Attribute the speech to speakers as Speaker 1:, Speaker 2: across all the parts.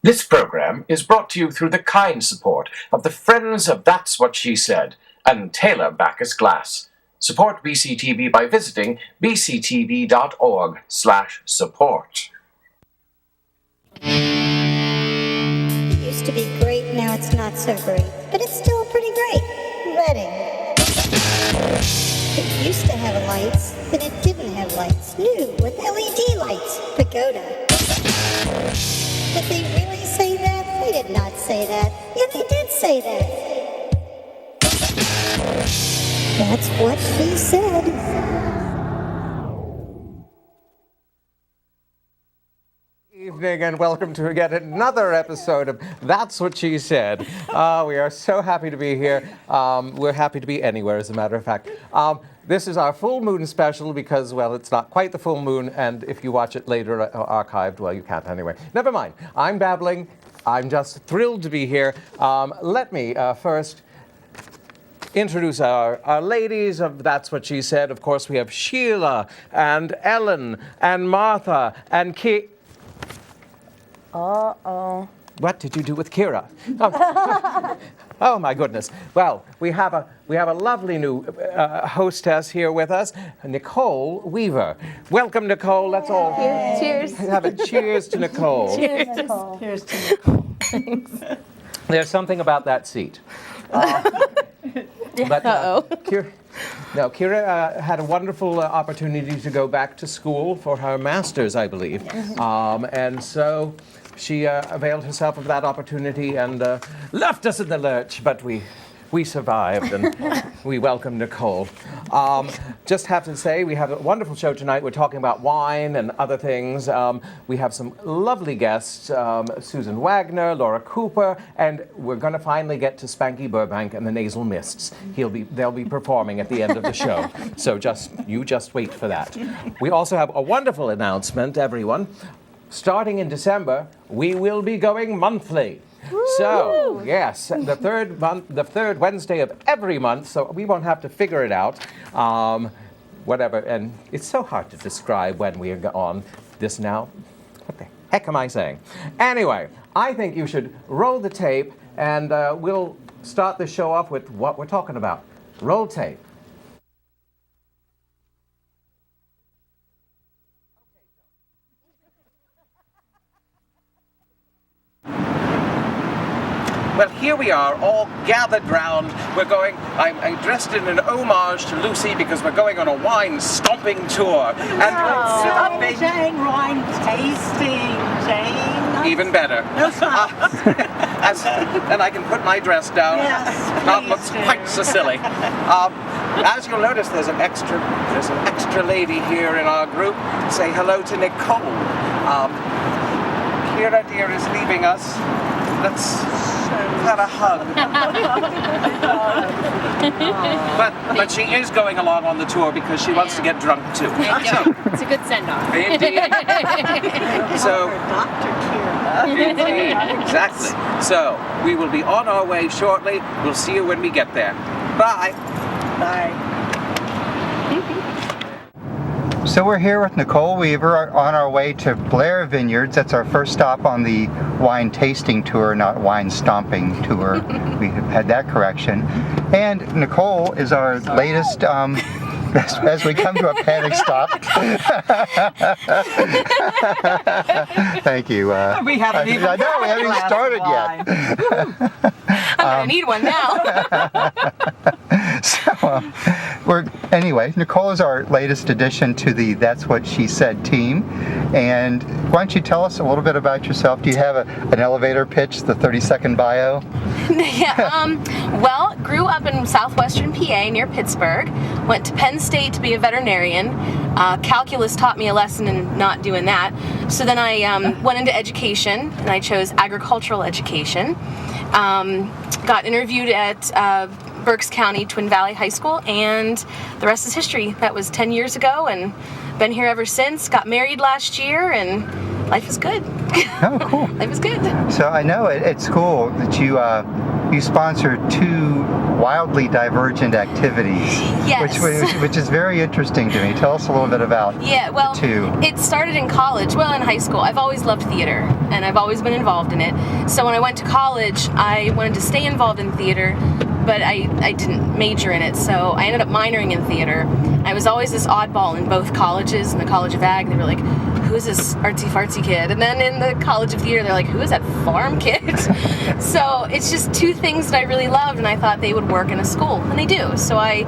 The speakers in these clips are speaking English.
Speaker 1: This program is brought to you through the kind support of the Friends of That's What She Said and Taylor Backus Glass. Support BCTV by visiting bctv.org/support.
Speaker 2: It used to be great, now it's not so great, but it's still pretty great. Reading. It used to have lights, then it didn't have lights. New with LED lights. Pagoda. Did they really say that? They did not say that. Yeah, they did say that. That's what she said.
Speaker 3: Evening and welcome to yet another episode of That's What She Said. We are so happy to be here. We're happy to be anywhere, as a matter of fact. This is our full moon special because, well, it's not quite the full moon, and if you watch it later archived, well, you can't anyway. Never mind. I'm babbling. I'm just thrilled to be here. Let me first introduce our ladies of That's What She Said. Of course, we have Sheila and Ellen and Martha and Kate.
Speaker 4: Uh-oh.
Speaker 3: What did you do with Kira? Oh my goodness. Well, we have a lovely new hostess here with us, Nicole Weaver. Welcome, Nicole. Let's all
Speaker 4: Cheers.
Speaker 3: have a cheers to Nicole.
Speaker 4: Cheers, Nicole. Cheers to Nicole. Thanks.
Speaker 3: There's something about that seat. Kira had a wonderful opportunity to go back to school for her master's, I believe. And so she availed herself of that opportunity and left us in the lurch, but we survived, and we welcome Nicole. Just have to say, we have a wonderful show tonight. We're talking about wine and other things. We have some lovely guests, Susan Wagner, Laura Cooper, and we're going to finally get to Spanky Burbank and the Nasal Mists. They'll be performing at the end of the show, so just wait for that. We also have a wonderful announcement, everyone. Starting in December, we will be going monthly. So, yes, the third Wednesday of every month, so we won't have to figure it out. Whatever, and it's so hard to describe when we are on this now. What the heck am I saying? Anyway, I think you should roll the tape, and we'll start the show off with what we're talking about. Roll tape. Well, here we are, all gathered round. I'm dressed in an homage to Lucy because we're going on a wine stomping tour.
Speaker 5: Stomping, Jane, wine tasting, Jane.
Speaker 3: Even better.
Speaker 5: No socks.
Speaker 3: And I can put my dress down.
Speaker 5: Yes,
Speaker 3: Not looks quite so silly. As you'll notice, there's an extra lady here in our group. Say hello to Nicole. Kira dear is leaving us. Let's have a hug. But she is going along on the tour because she wants to get drunk too.
Speaker 4: It's a good send-off.
Speaker 3: Indeed. So,
Speaker 5: Dr. Kira.
Speaker 3: exactly. So, we will be on our way shortly. We'll see you when we get there. Bye.
Speaker 5: Bye.
Speaker 6: So we're here with Nicole Weaver on our way to Blair Vineyards. That's our first stop on the wine tasting tour, not wine stomping tour. We had that correction. And Nicole is our latest, as we come to a panic stop. Thank you.
Speaker 5: We haven't even
Speaker 6: started yet.
Speaker 4: I'm going to need one now.
Speaker 6: So, Nicole is our latest addition to the That's What She Said team. And why don't you tell us a little bit about yourself? Do you have an elevator pitch, the 30-second bio?
Speaker 4: Well, grew up in southwestern PA near Pittsburgh. Went to Penn State to be a veterinarian. Calculus taught me a lesson in not doing that. So then I went into education, and I chose agricultural education. Got interviewed at Berks County Twin Valley High School, and the rest is history. That was 10 years ago, and been here ever since. Got married last year, and life is good.
Speaker 6: Oh, cool.
Speaker 4: Life is good.
Speaker 6: So I know at school that you you sponsor two wildly divergent activities,
Speaker 4: Yes.
Speaker 6: which is very interesting to me. Tell us a little bit about
Speaker 4: Yeah, well,
Speaker 6: the two.
Speaker 4: it started in college. Well, in high school. I've always loved theater, and I've always been involved in it. So when I went to college, I wanted to stay involved in theater, but I didn't major in it, so I ended up minoring in theater. I was always this oddball in both colleges. In the College of Ag, they were like, who is this artsy-fartsy kid? And then in the College of Theater, they're like, who is that farm kid? So it's just two things that I really loved, and I thought they would work in a school, and they do. So I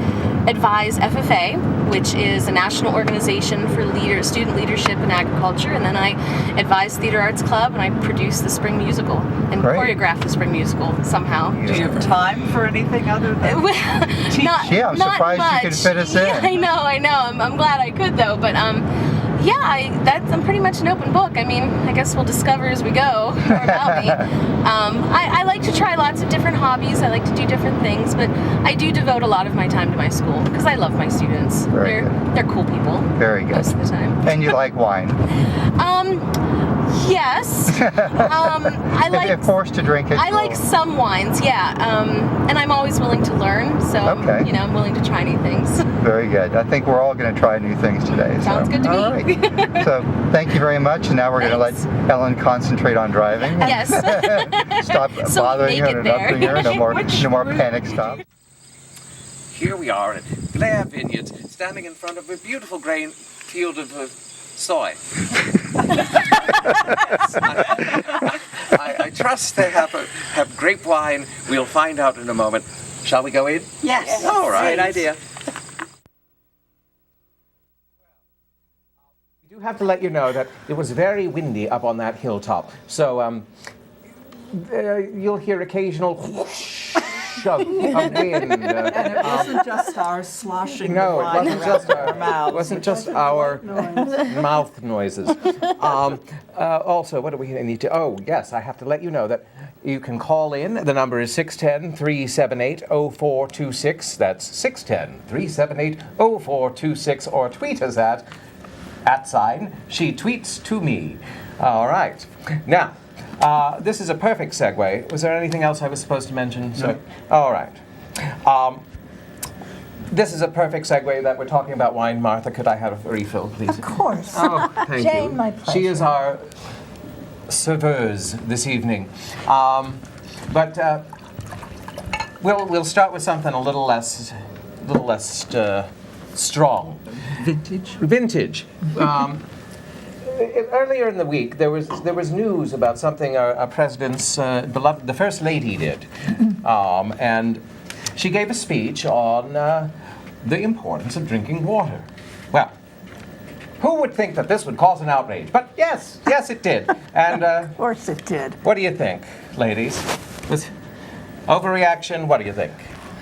Speaker 4: advise FFA, which is a national organization for student leadership in agriculture, and then I advise Theater Arts Club, and I produce the spring musical and
Speaker 6: Great.
Speaker 4: choreograph the spring musical somehow.
Speaker 5: Do you have time for anything other than
Speaker 4: not,
Speaker 6: Yeah, I'm
Speaker 4: not
Speaker 6: surprised
Speaker 4: much.
Speaker 6: you could fit us in.
Speaker 4: Yeah, I know. I'm glad I could though, but yeah, I'm pretty much an open book. I mean, I guess we'll discover as we go more about me. I like to try lots of different hobbies. I like to do different things, but I do devote a lot of my time to my school because I love my students.
Speaker 6: Very good.
Speaker 4: They're cool people.
Speaker 6: Very good.
Speaker 4: Most of the time.
Speaker 6: And you like wine.
Speaker 4: Yes. I like.
Speaker 6: If forced to drink it.
Speaker 4: I like some wines, yeah, and I'm always willing to learn, so
Speaker 6: Okay.
Speaker 4: I'm willing to try new things.
Speaker 6: Very good. I think we're all going to try new things today.
Speaker 4: Sounds good to me.
Speaker 6: All right. So thank you very much. And now we're going to let
Speaker 4: Thanks.
Speaker 6: Ellen concentrate on driving.
Speaker 4: Yes.
Speaker 6: Stop
Speaker 4: So we
Speaker 6: bothering her
Speaker 4: make
Speaker 6: and
Speaker 4: it there.
Speaker 6: interrupting her. No more panic stop.
Speaker 3: Here we are at Blair Vineyards, standing in front of a beautiful grain field of soy. I trust they have grape wine. We'll find out in a moment. Shall we go in?
Speaker 5: Yes.
Speaker 3: All right. Good idea. We do have to let you know that it was very windy up on that hilltop. So you'll hear occasional whoosh of wind.
Speaker 5: And it wasn't just our sloshing
Speaker 3: No,
Speaker 5: the
Speaker 3: it
Speaker 5: wine
Speaker 3: wasn't
Speaker 5: around
Speaker 3: just
Speaker 5: our mouths.
Speaker 3: It wasn't just our mouth noises. Also, what do we need to? Oh, yes, I have to let you know that you can call in. The number is 610-378-0426. That's 610-378-0426, or tweet us at @she tweets to me. All right. Now, this is a perfect segue. Was there anything else I was supposed to mention? No. So, all right. This is a perfect segue that we're talking about wine. Martha, could I have a refill, please?
Speaker 7: Of course.
Speaker 3: Oh, thank
Speaker 7: Jane,
Speaker 3: you.
Speaker 7: my pleasure.
Speaker 3: She is our serveuse this evening. But we'll start with something a little less strong. Vintage. Earlier in the week, there was news about something our president's beloved, the First Lady, did, and she gave a speech on the importance of drinking water. Well, who would think that this would cause an outrage? But yes, it did. And
Speaker 7: Of course it did.
Speaker 3: what do you think, ladies? Was overreaction? What do you think?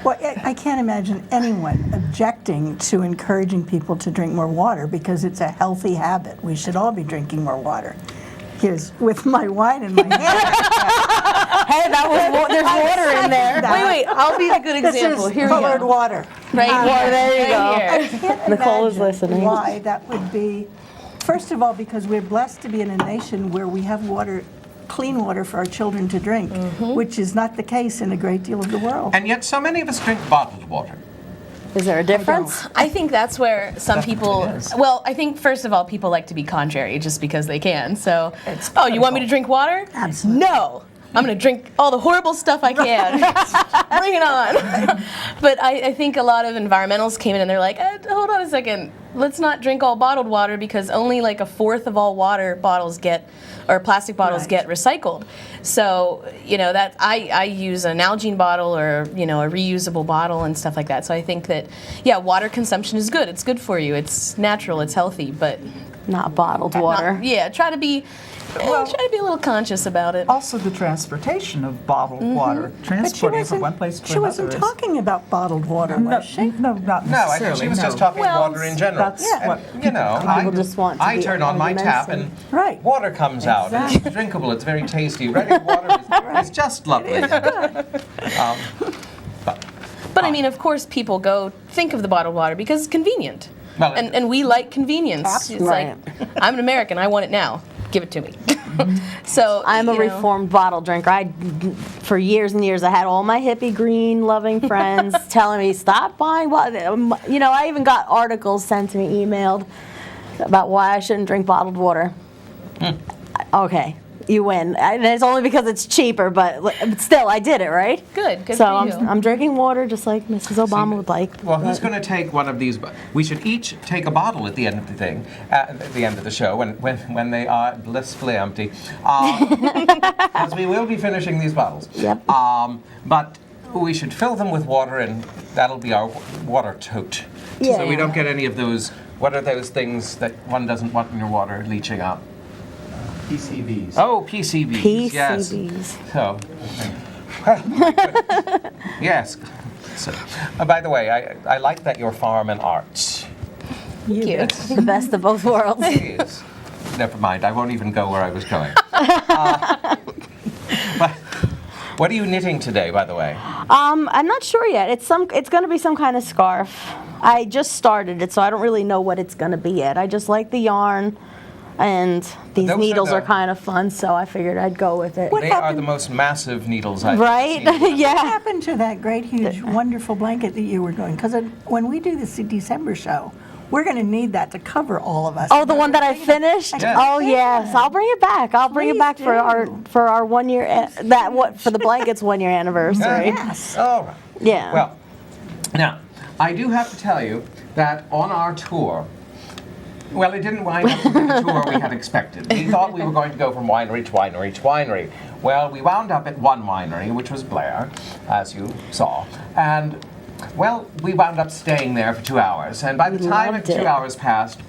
Speaker 7: Well, I can't imagine anyone objecting to encouraging people to drink more water because it's a healthy habit. We should all be drinking more water. Here's with my wine in my hand.
Speaker 4: Hey, there's water in there. Wait, I'll be the good example.
Speaker 7: This is
Speaker 4: Here we
Speaker 7: colored
Speaker 4: go.
Speaker 7: water.
Speaker 4: Right here. There you go.
Speaker 7: I can't
Speaker 4: Nicole is
Speaker 7: imagine
Speaker 4: listening.
Speaker 7: why that would be. First of all, because we're blessed to be in a nation where we have water, clean water for our children to drink, which is not the case in a great deal of the world.
Speaker 3: And yet so many of us drink bottled water.
Speaker 8: Is there a difference?
Speaker 4: I think that's where some people. Well, I think first of all, people like to be contrary just because they can. So, you want me to drink water?
Speaker 7: Absolutely.
Speaker 4: No. I'm going to drink all the horrible stuff I can. Bring it on. But I think a lot of environmentalists came in and they're like, hold on a second. Let's not drink all bottled water because only like a fourth of all water bottles plastic bottles get recycled. So, that I use an Nalgene bottle or, a reusable bottle and stuff like that. So I think that, water consumption is good. It's good for you. It's natural. It's healthy, but
Speaker 8: Not bottled water.
Speaker 4: try to be a little conscious about it.
Speaker 5: Also, the transportation of bottled water, transporting from one place to
Speaker 7: She
Speaker 5: another.
Speaker 7: wasn't talking about bottled water,
Speaker 5: No,
Speaker 7: was she?
Speaker 5: no, not
Speaker 3: No, I
Speaker 5: necessarily.
Speaker 3: think she was just
Speaker 5: no.
Speaker 3: talking water in general.
Speaker 5: That's what
Speaker 8: People just want to
Speaker 3: I
Speaker 8: be
Speaker 3: turn on my tap and
Speaker 7: Right.
Speaker 3: water comes out. It's drinkable. It's very tasty. Running water is just lovely.
Speaker 4: But I mean, of course, people go think of the bottled water because it's convenient.
Speaker 3: Well,
Speaker 4: And we like convenience.
Speaker 7: Absolutely.
Speaker 4: It's like, I'm an American, I want it now. Give it to me. So
Speaker 8: I'm a
Speaker 4: you know.
Speaker 8: reformed bottle drinker. For years and years, I had all my hippie green loving friends telling me stop buying. You know, I even got articles sent to me, emailed about why I shouldn't drink bottled water. Okay, you win. And it's only because it's cheaper, but still, I did it, right?
Speaker 4: Good
Speaker 8: So
Speaker 4: for you.
Speaker 8: I'm drinking water just like Mrs. Obama would like.
Speaker 3: Well, who's going to take one of these? We should each take a bottle at the end of the thing, at the end of the show, when they are blissfully empty, because we will be finishing these bottles.
Speaker 8: Yep.
Speaker 3: But we should fill them with water, and that'll be our water tote.
Speaker 8: Yeah.
Speaker 3: So we don't get any of those. What are those things that one doesn't want in your water leaching up?
Speaker 6: PCBs.
Speaker 3: Oh, PCBs. Yes.
Speaker 8: PCBs.
Speaker 3: So, yes. So, by the way, I like that you're farm and arts.
Speaker 4: Cute.
Speaker 8: The best of both worlds.
Speaker 3: Yes. Never mind. I won't even go where I was going. But what are you knitting today, by the way?
Speaker 8: I'm not sure yet. It's going to be some kind of scarf. I just started it, so I don't really know what it's going to be yet. I just like the yarn, and these
Speaker 3: Those
Speaker 8: needles
Speaker 3: are
Speaker 8: are kind of fun, so I figured I'd go with it.
Speaker 3: They are the most massive needles I've
Speaker 8: Right?
Speaker 3: ever seen.
Speaker 7: What
Speaker 8: Yeah.
Speaker 7: happened to that great, huge, wonderful blanket that you were doing? Because when we do this December show, we're going to need that to cover all of us.
Speaker 8: Oh, the one that I finished?
Speaker 3: Yes.
Speaker 8: Oh, yes. I'll bring it back. I'll bring it
Speaker 7: Please
Speaker 8: back for
Speaker 7: do.
Speaker 8: our 1 year for the blanket's 1 year anniversary.
Speaker 7: Yes.
Speaker 3: All right.
Speaker 8: Yeah.
Speaker 3: Well, now, I do have to tell you that on our tour, well, it didn't wind up to be the tour we had expected. We thought we were going to go from winery to winery to winery. Well, we wound up at one winery, which was Blair, as you saw. And, well, we wound up staying there for 2 hours. And by the time
Speaker 8: loved
Speaker 3: 2
Speaker 8: it.
Speaker 3: hours passed,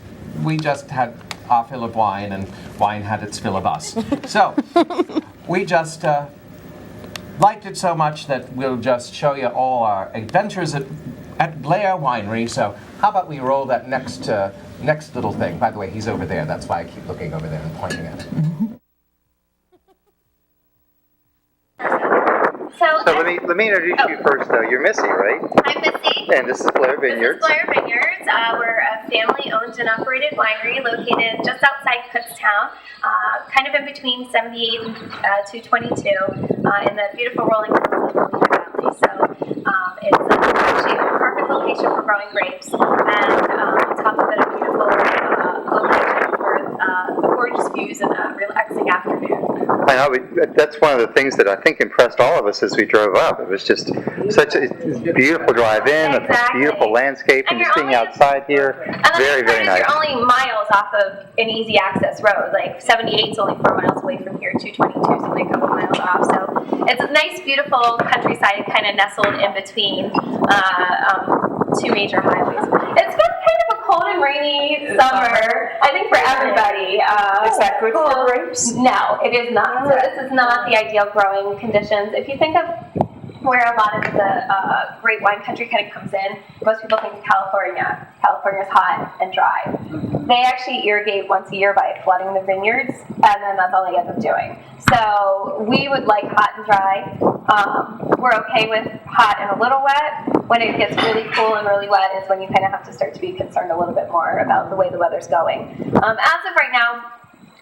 Speaker 3: we just had our fill of wine, and wine had its fill of us. So, we just liked it so much that we'll just show you all our adventures at Blair Winery. So how about we roll that next little thing? By the way, he's over there. That's why I keep looking over there and pointing at it.
Speaker 6: So let me introduce you first, though. You're Missy, right?
Speaker 9: I'm Missy.
Speaker 6: And this is Blair Vineyards.
Speaker 9: This is Blair Vineyards. We're a family-owned and operated winery located just outside Kutztown, kind of in between 78 and 222 in the beautiful rolling hills of the Valley. So it's actually a perfect location for growing grapes, and on top of it, a beautiful location for gorgeous views and a relaxing afternoon.
Speaker 6: I know, that's one of the things that I think impressed all of us as we drove up. It was just such a beautiful drive-in,
Speaker 9: Exactly.
Speaker 6: a beautiful landscape, and
Speaker 9: And
Speaker 6: just
Speaker 9: you're
Speaker 6: being
Speaker 9: only-
Speaker 6: outside here, very, very nice.
Speaker 9: You're only miles off of an easy access road. Like 78 is only 4 miles away from here. 222 is only a couple miles off. So it's a nice, beautiful countryside, kind of nestled in between two major highways. It's been kind of a cold and rainy summer, I think, for everybody.
Speaker 5: Is that good for grapes?
Speaker 9: No, it is not. So this is not the ideal growing conditions. If you think of where a lot of the great wine country kind of comes in, most people think of California. California's hot and dry. They actually irrigate once a year by flooding the vineyards, and then that's all they end up doing. So we would like hot and dry. We're okay with hot and a little wet. When it gets really cool and really wet is when you kind of have to start to be concerned a little bit more about the way the weather's going. As of right now,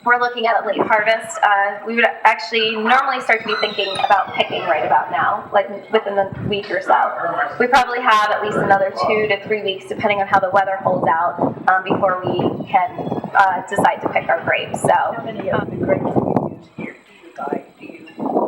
Speaker 9: we're looking at a late harvest. We would actually normally start to be thinking about picking right about now, like within the week or so. We probably have at least another 2 to 3 weeks, depending on how the weather holds out, before we can decide to pick our grapes. So,
Speaker 5: How many of the grapes do you use here?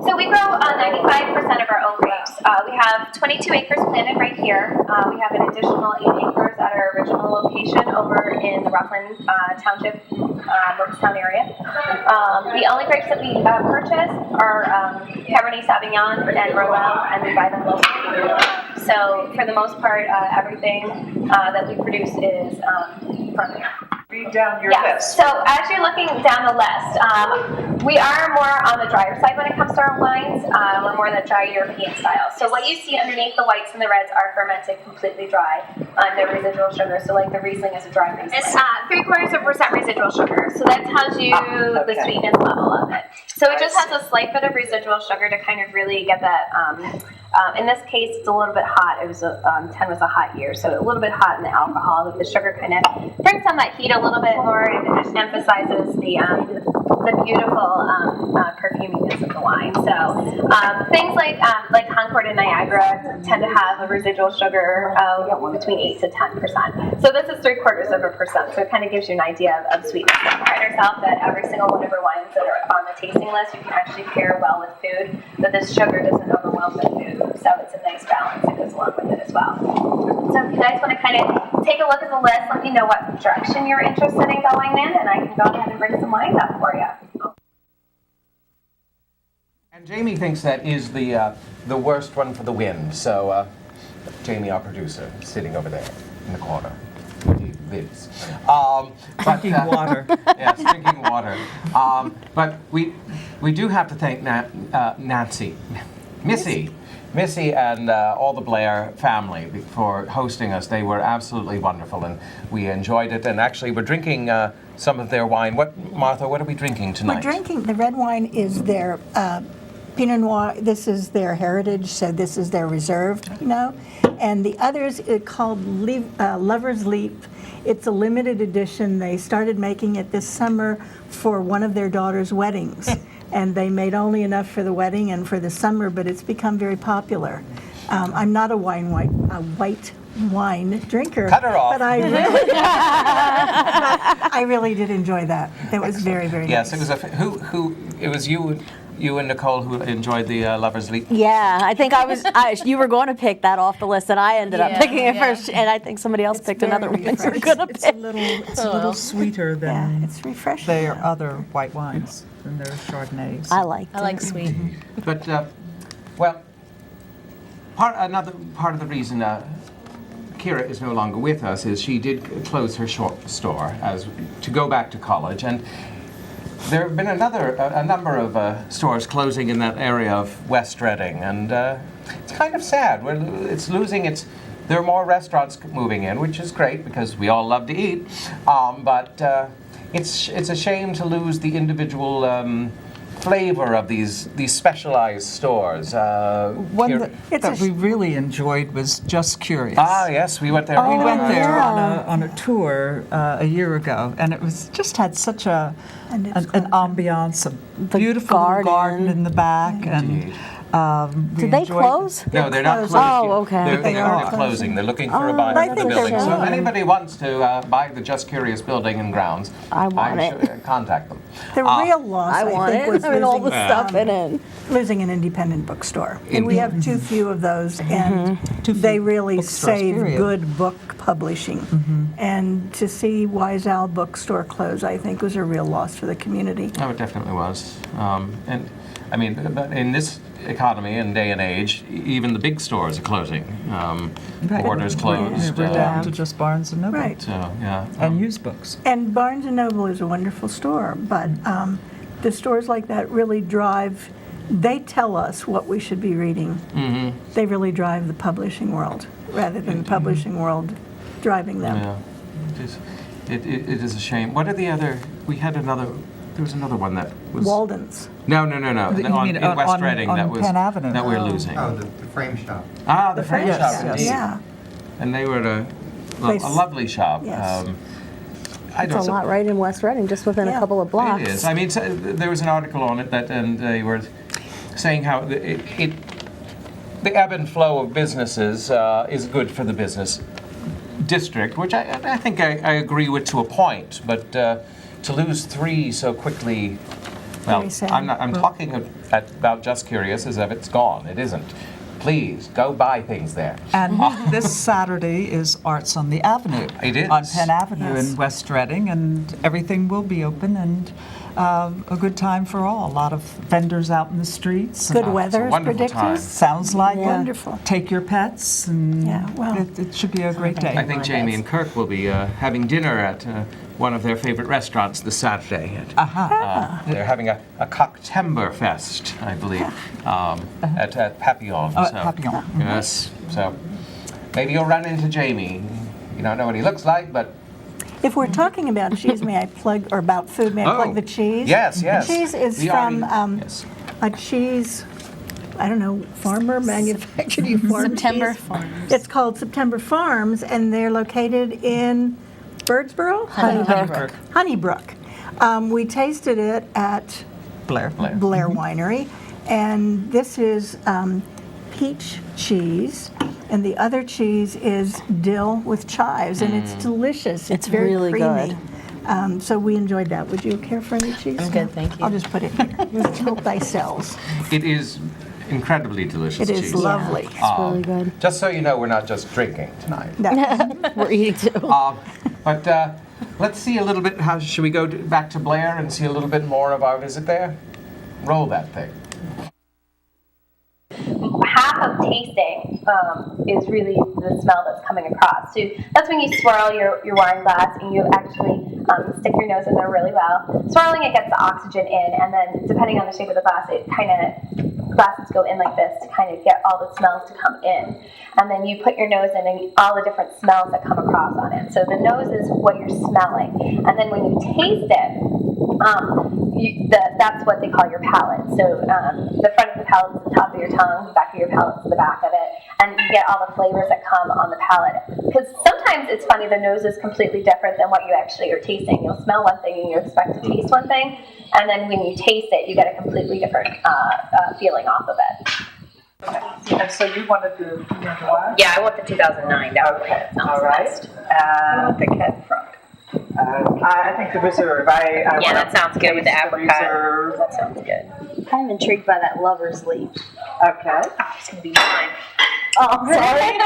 Speaker 9: So we grow 95% of our own grapes. We have 22 acres planted right here. We have an additional 8 acres at our original location over in the Rockland Township, Wilkes-Town area. The only grapes that we purchase are Cabernet Sauvignon and Merlot, and we buy them locally. So for the most part, everything that we produce is from here.
Speaker 5: Read down your
Speaker 9: Yeah,
Speaker 5: list.
Speaker 9: so as you're looking down the list, we are more on the drier side when it comes to our wines. We're more the dry European style. So what you see underneath the whites and the reds are fermented completely dry, no residual sugar. So like the Riesling is a dry Riesling. It's 0.75% residual sugar. So that tells you the sweetness level of it. So it just has a slight bit of residual sugar to kind of really get that. In this case, it's a little bit hot. It was 10 was a hot year, so a little bit hot in the alcohol. The sugar kind of brings on that heat a little bit more and emphasizes the the beautiful perfuminess of the wine. So things like Concord and Niagara tend to have a residual sugar of between 8 to 10%. So this is 0.75%. So it kind of gives you an idea of sweetness. We pride ourselves that every single one of our wines that are on the tasting list, you can actually pair well with food, that this sugar doesn't overwhelm the food. So it's a nice balance that goes along with it as well. So if you guys want to kind of take a look at the list, let me know what direction you're interested in going in, and I can go ahead and bring some wines up for you.
Speaker 3: And Jamie thinks that is the worst one for the wind. So Jamie, our producer, is sitting over there in the corner. He lives.
Speaker 5: Drinking water.
Speaker 3: Yes, drinking water. But we do have to thank Missy and all the Blair family for hosting us. They were absolutely wonderful, and we enjoyed it. And actually, we're drinking some of their wine. Martha, what are we drinking tonight?
Speaker 7: We're drinking, the red wine is their Pinot Noir. This is their heritage, so this is their reserved Pinot. And the others are called Lover's Leap. It's a limited edition. They started making it this summer for one of their daughter's weddings. And they made only enough for the wedding and for the summer, but it's become very popular. I'm not a white wine drinker.
Speaker 3: Cut her off.
Speaker 7: But I really did enjoy that. It was very, very
Speaker 3: yes,
Speaker 7: nice.
Speaker 3: It was you and Nicole who enjoyed the Lover's Leap.
Speaker 8: Yeah, I think you were going to pick that off the list, and I ended up picking it first, and I think somebody else picked another one.
Speaker 7: It's
Speaker 5: a little sweeter than
Speaker 7: it's refreshing.
Speaker 5: their other white wines, than their Chardonnays.
Speaker 8: I like
Speaker 4: sweet.
Speaker 3: But another part of the reason Kira is no longer with us is she did close her short store to go back to college, and there have been a number of stores closing in that area of West Reading, and it's kind of sad. It's losing its. There are more restaurants moving in, which is great because we all love to eat, but it's a shame to lose the individual flavor of these specialized stores.
Speaker 5: One that we really enjoyed was Just Curious.
Speaker 3: Ah, yes, we went there.
Speaker 5: We went there on a tour a year ago, and it was just had such an ambiance, a beautiful garden in the back, and
Speaker 8: did they close?
Speaker 3: No, they're not closing.
Speaker 8: Oh, okay.
Speaker 3: They're closing. They're looking for a buyer for the building. So if anybody wants to buy the Just Curious building and grounds,
Speaker 8: I want it.
Speaker 3: Contact them.
Speaker 7: The real loss, I think, was
Speaker 8: losing all the stuff in it.
Speaker 7: Losing an independent bookstore. And we have too few of those, and they really save good book publishing. And to see Wise Owl Bookstore close, I think, was a real loss for the community.
Speaker 3: Oh, it definitely was. And I mean, in this economy and day and age, even the big stores are closing. Borders closed.
Speaker 5: We're down to just Barnes and Noble.
Speaker 7: Right.
Speaker 3: So, yeah.
Speaker 5: And used books.
Speaker 7: And Barnes and Noble is a wonderful store, but the stores like that really drive. They tell us what we should be reading. They really drive the publishing world rather than the publishing world driving them.
Speaker 3: Yeah, it is a shame. What are the other? We had another. There was another one that was.
Speaker 7: Walden's.
Speaker 3: No. In West Reading
Speaker 5: on
Speaker 3: that was
Speaker 5: Penn Avenue.
Speaker 3: that we're losing.
Speaker 6: Oh, the frame shop.
Speaker 3: Ah, the frame shop.
Speaker 5: yes.
Speaker 3: Indeed.
Speaker 7: Yeah.
Speaker 3: And they were a lovely shop.
Speaker 7: Yes.
Speaker 8: It's a lot right in West Reading, just within a couple of blocks.
Speaker 3: It is. I mean, there was an article on it and they were saying how the ebb and flow of businesses is good for the business district, which I think I agree with to a point, but to lose 3 so quickly, well, I'm talking about Just Curious as if it's gone. It isn't. Please, go buy things there.
Speaker 5: And this Saturday is Arts on the Avenue.
Speaker 3: It is.
Speaker 5: On Penn Avenue in West Reading, and everything will be open, and a good time for all. A lot of vendors out in the streets.
Speaker 7: Good weather is predicted.
Speaker 3: Time.
Speaker 5: Sounds like
Speaker 7: wonderful.
Speaker 5: Take your pets, and it should be a great day.
Speaker 3: I think Jamie and Kirk will be having dinner at one of their favorite restaurants this Saturday. They're having a Cocktemberfest, I believe, at Papillon.
Speaker 5: Papillon.
Speaker 3: Yes. So maybe you'll run into Jamie. You don't know what he looks like, but.
Speaker 7: If we're talking about cheese, may I plug, or about food, may I plug the cheese?
Speaker 3: Yes.
Speaker 7: The cheese is from a cheese, I don't know, farmer, manufactured
Speaker 4: September
Speaker 7: cheese.
Speaker 4: Farms.
Speaker 7: It's called September Farms, and they're located in Birdsboro?
Speaker 8: Honeybrook.
Speaker 7: Honeybrook. We tasted it at
Speaker 5: Blair.
Speaker 7: Blair Winery, and this is peach cheese, and the other cheese is dill with chives, and it's delicious. It's very
Speaker 8: really
Speaker 7: creamy.
Speaker 8: good.
Speaker 7: So we enjoyed that. Would you care for any cheese?
Speaker 8: I'm good, thank you.
Speaker 7: I'll just put it here. Help thyself.
Speaker 3: It is incredibly delicious
Speaker 7: It
Speaker 3: cheese.
Speaker 7: is lovely.
Speaker 8: It's really good.
Speaker 3: Just so you know, we're not just drinking tonight.
Speaker 7: No.
Speaker 8: We're eating too.
Speaker 3: But let's see a little bit. How should we go back to Blair and see a little bit more of our visit there? Roll that thing.
Speaker 9: Half of tasting is really the smell that's coming across. So that's when you swirl your wine glass and you actually stick your nose in there really well. Swirling it gets the oxygen in, and then depending on the shape of the glass, it kind of glasses go in like this to kind of get all the smells to come in. And then you put your nose in and all the different smells that come across on it. So the nose is what you're smelling, and then when you taste it, that's what they call your palate. So the front of the palate is the top of your tongue, the back of your palate is the back of it, and you get all the flavors that come on the palate. Because sometimes it's funny, the nose is completely different than what you actually are tasting. You'll smell one thing and you expect to taste one thing, and then when you taste it, you get a completely different feeling off of it.
Speaker 10: And so you wanted the Pinot Noir?
Speaker 11: Yeah, I want the 2009. That
Speaker 10: Okay, all right. The cat front. I think the reserve.
Speaker 11: Yeah, that sounds good with the apricot.
Speaker 10: Reserve.
Speaker 11: That sounds good.
Speaker 8: I'm intrigued by that lover's leaf.
Speaker 10: Okay.
Speaker 11: It's gonna be mine.
Speaker 8: Oh, I'm sorry.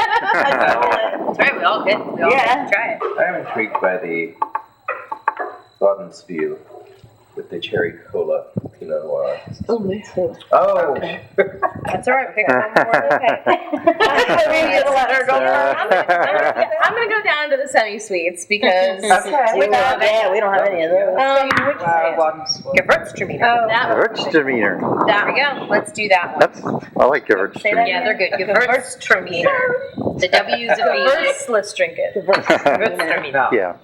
Speaker 11: That's right. We all get. We all get to try it.
Speaker 12: I'm intrigued by the Gordon's view with the cherry cola Pinot Noir.
Speaker 8: Oh, me too.
Speaker 12: Oh.
Speaker 11: Okay. That's all right. We'll pick up one more. Okay.
Speaker 8: Let her go.
Speaker 4: I'm gonna go down to the semi-sweets because
Speaker 10: Okay.
Speaker 8: We don't have any of those.
Speaker 11: Gewürztraminer.
Speaker 12: Gewürztraminer.
Speaker 11: There we go. Let's do that one.
Speaker 12: I like Gewürztraminer.
Speaker 11: Yeah, they're good. Gewürztraminer. The W's of Gewürz.
Speaker 4: let's drink it.
Speaker 11: Gewürztraminer.
Speaker 12: Yeah.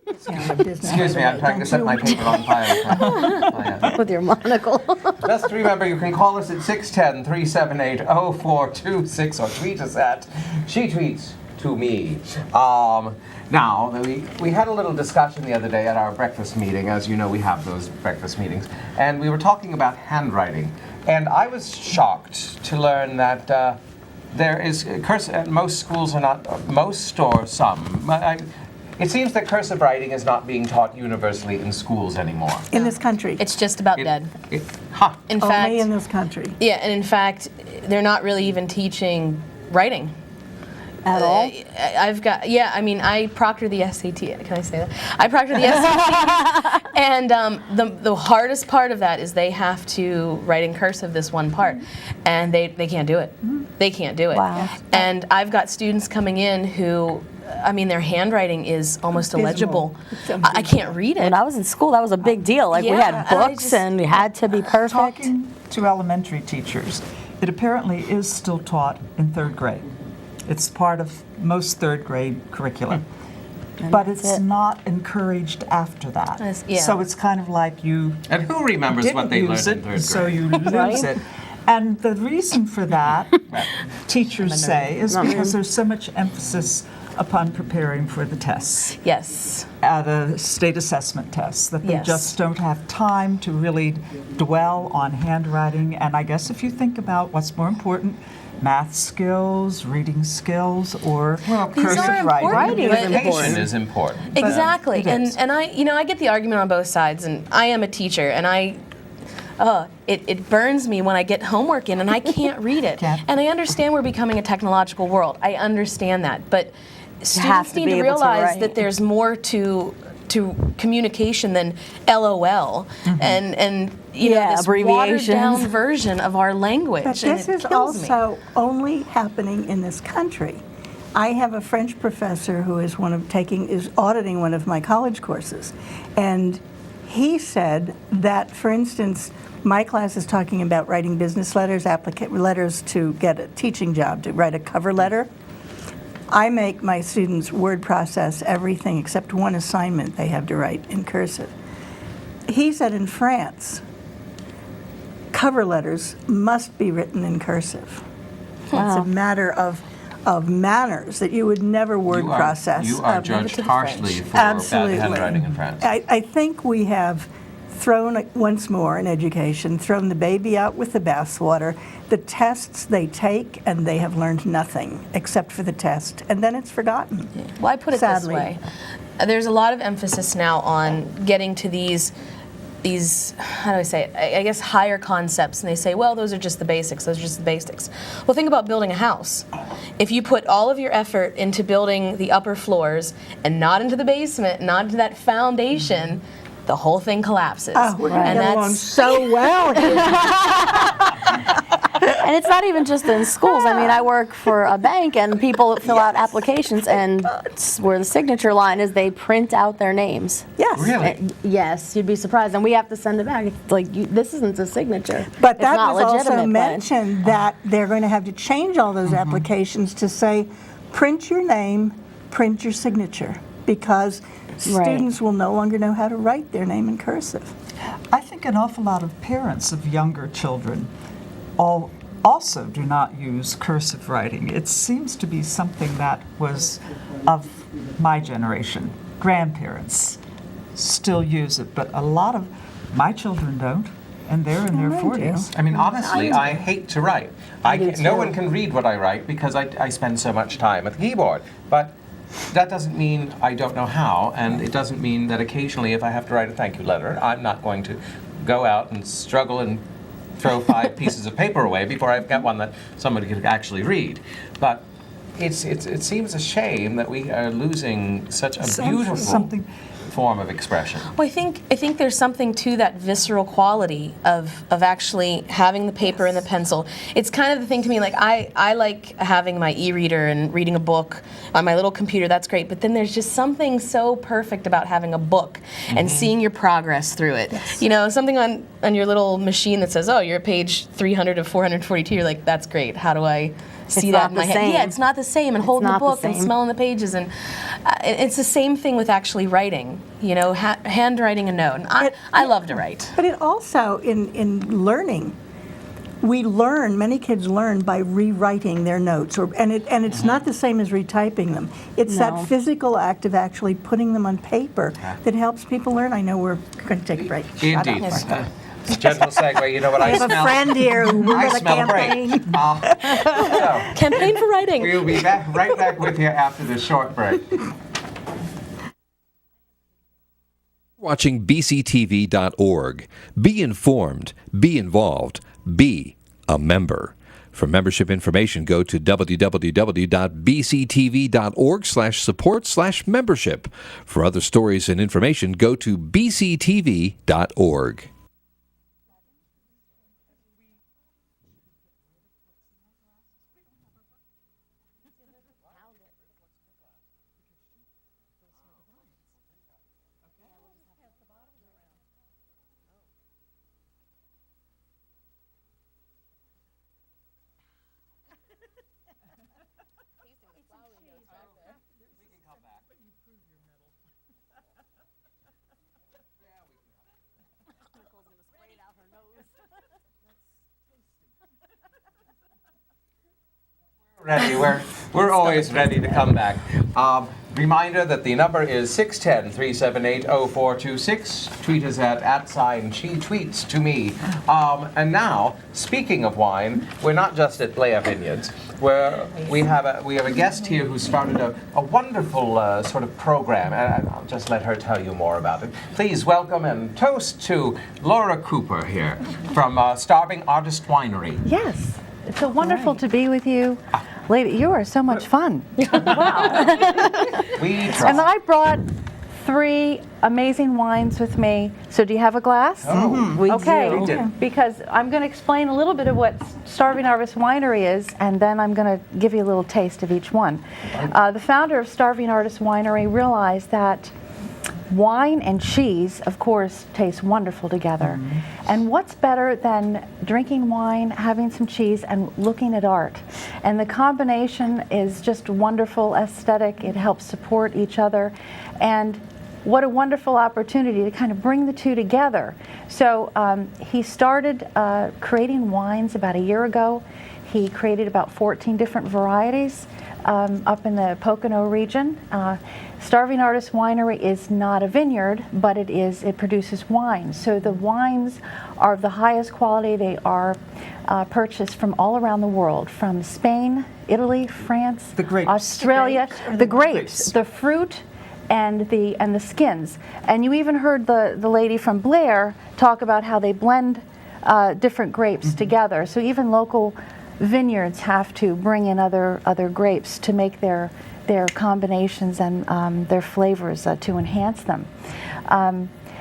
Speaker 3: Excuse me, I'm trying to set my paper on fire.
Speaker 8: With your monocle.
Speaker 3: Just remember, you can call us at 610-378-0426 or tweet us at She Tweets to Me. Now, we had a little discussion the other day at our breakfast meeting. As you know, we have those breakfast meetings. And we were talking about handwriting. And I was shocked to learn that there is, most schools are not, most or some, it seems that cursive writing is not being taught universally in schools anymore.
Speaker 7: In this country.
Speaker 4: It's just about dead. In fact,
Speaker 7: Only in this country.
Speaker 4: yeah, and in fact, they're not really even teaching writing.
Speaker 8: At all?
Speaker 4: I proctor the SAT. Can I say that? I proctor the SAT. And the hardest part of that is they have to write in cursive this one part. And they can't do it. They can't do it.
Speaker 8: Wow.
Speaker 4: And I've got students coming in who, their handwriting is almost illegible. I can't read it.
Speaker 8: When I was in school, that was a big deal. Like, we had books and we had to be perfect.
Speaker 5: Talking to elementary teachers, it apparently is still taught in third grade. It's part of most third grade curriculum. But it's not encouraged after that. So it's kind of like you
Speaker 3: And who remembers what they learned in third grade?
Speaker 5: so you lose it. And the reason for that, teachers say, is because there's so much emphasis upon preparing for the tests.
Speaker 4: Yes.
Speaker 5: The state assessment tests, that they just don't have time to really dwell on handwriting. And I guess if you think about what's more important, math skills, reading skills, or cursive writing.
Speaker 8: Writing
Speaker 3: is important.
Speaker 4: Exactly. And I get the argument on both sides, and I am a teacher, and it burns me when I get homework in and I can't read it. And I understand we're becoming a technological world. I understand that. But students need to realize that there's more to communication than LOL and this watered down version of our language.
Speaker 7: But this is also only happening in this country. I have a French professor who is auditing one of my college courses, and he said that, for instance, my class is talking about writing business letters, letters to get a teaching job, to write a cover letter. I make my students word process everything except one assignment they have to write in cursive. He said in France, cover letters must be written in cursive. Wow. It's a matter of of manners that you would never word process.
Speaker 3: You are judged harshly for
Speaker 7: Absolutely.
Speaker 3: bad handwriting in France.
Speaker 7: I think we have thrown, once more in education, thrown the baby out with the bathwater. The tests they take, and they have learned nothing except for the test, and then it's forgotten.
Speaker 4: Well, I put it
Speaker 7: Sadly.
Speaker 4: this way. There's a lot of emphasis now on getting to these, how do I say it, I guess higher concepts, and they say, well, those are just the basics, Well, think about building a house. If you put all of your effort into building the upper floors and not into the basement, not into that foundation, the whole thing collapses.
Speaker 7: Oh, we're going to get along so well.
Speaker 8: And it's not even just in schools. I mean, I work for a bank, and people fill out applications, and where the signature line is, they print out their names.
Speaker 7: Yes.
Speaker 3: Really?
Speaker 8: Yes, you'd be surprised. And we have to send it back. It's like, this isn't a signature.
Speaker 7: But
Speaker 8: It's
Speaker 7: that
Speaker 8: not
Speaker 7: was also
Speaker 8: legitimate, but-
Speaker 7: mentioned that they're going to have to change all those applications to say, print your name, print your signature, because students will no longer know how to write their name in cursive.
Speaker 5: I think an awful lot of parents of younger children also do not use cursive writing. It seems to be something that was of my generation. Grandparents still use it, but a lot of my children don't, and they're in their 40s.
Speaker 3: I mean, honestly, I hate to write. No one can read what I write because I spend so much time at the keyboard. But that doesn't mean I don't know how, and it doesn't mean that occasionally if I have to write a thank you letter, I'm not going to go out and struggle and throw 5 pieces of paper away before I've got one that somebody could actually read. But it seems a shame that we are losing such a beautiful form of expression.
Speaker 4: Well, I think there's something to that visceral quality of actually having the paper and the pencil. It's kind of the thing to me, like I like having my e-reader and reading a book on my little computer, that's great, but then there's just something so perfect about having a book and seeing your progress through it. Yes. You know, something on your little machine that says, oh, you're at page 300 of 442, you're like, that's great, how do I see that in my head? Yeah, it's not the same, and holding the book and smelling the pages, and it's the same thing with actually writing, you know, handwriting a note. And I love to write.
Speaker 7: But it also, in learning, many kids learn by rewriting their notes, and it's not the same as retyping them. It's that physical act of actually putting them on paper that helps people learn. I know we're going to take a break.
Speaker 3: Indeed. Gentle segue. You know what I smell?
Speaker 7: We have a friend here who
Speaker 3: I smell a break.
Speaker 4: Campaign for writing.
Speaker 3: We'll be right back with you after this short break.
Speaker 13: Watching BCTV.org. Be informed. Be involved. Be a member. For membership information, go to www.bctv.org/support/membership. For other stories and information, go to bctv.org.
Speaker 3: Ready. We're always ready to come back. Reminder that the number is 610-378-0426. Tweet us at @she tweets to me. And now, speaking of wine, we're not just at Blair Vineyards, where we have a guest here who started a wonderful sort of program, and I'll just let her tell you more about it. Please welcome and toast to Laura Cooper here from Starving Artist Winery.
Speaker 14: Yes. It's so wonderful to be with you. Lady, you are so much fun. Wow.
Speaker 3: We try.
Speaker 14: And I brought 3 amazing wines with me. So do you have a glass?
Speaker 3: Oh,
Speaker 8: We
Speaker 14: okay.
Speaker 8: do.
Speaker 14: Because I'm going to explain a little bit of what Starving Artist Winery is, and then I'm going to give you a little taste of each one. The founder of Starving Artist Winery realized that wine and cheese, of course, taste wonderful together. And what's better than drinking wine, having some cheese, and looking at art? And the combination is just wonderful aesthetic. It helps support each other. And what a wonderful opportunity to kind of bring the two together. So he started creating wines about a year ago. He created about 14 different varieties. up in the Pocono region. Starving Artist Winery is not a vineyard, but it produces wine. So the wines are of the highest quality. They are purchased from all around the world, from Spain, Italy, France, Australia. The grapes, the fruit, and the skins. And you even heard the lady from Blair talk about how they blend different grapes together. So even local vineyards have to bring in other grapes to make their combinations and their flavors to enhance them.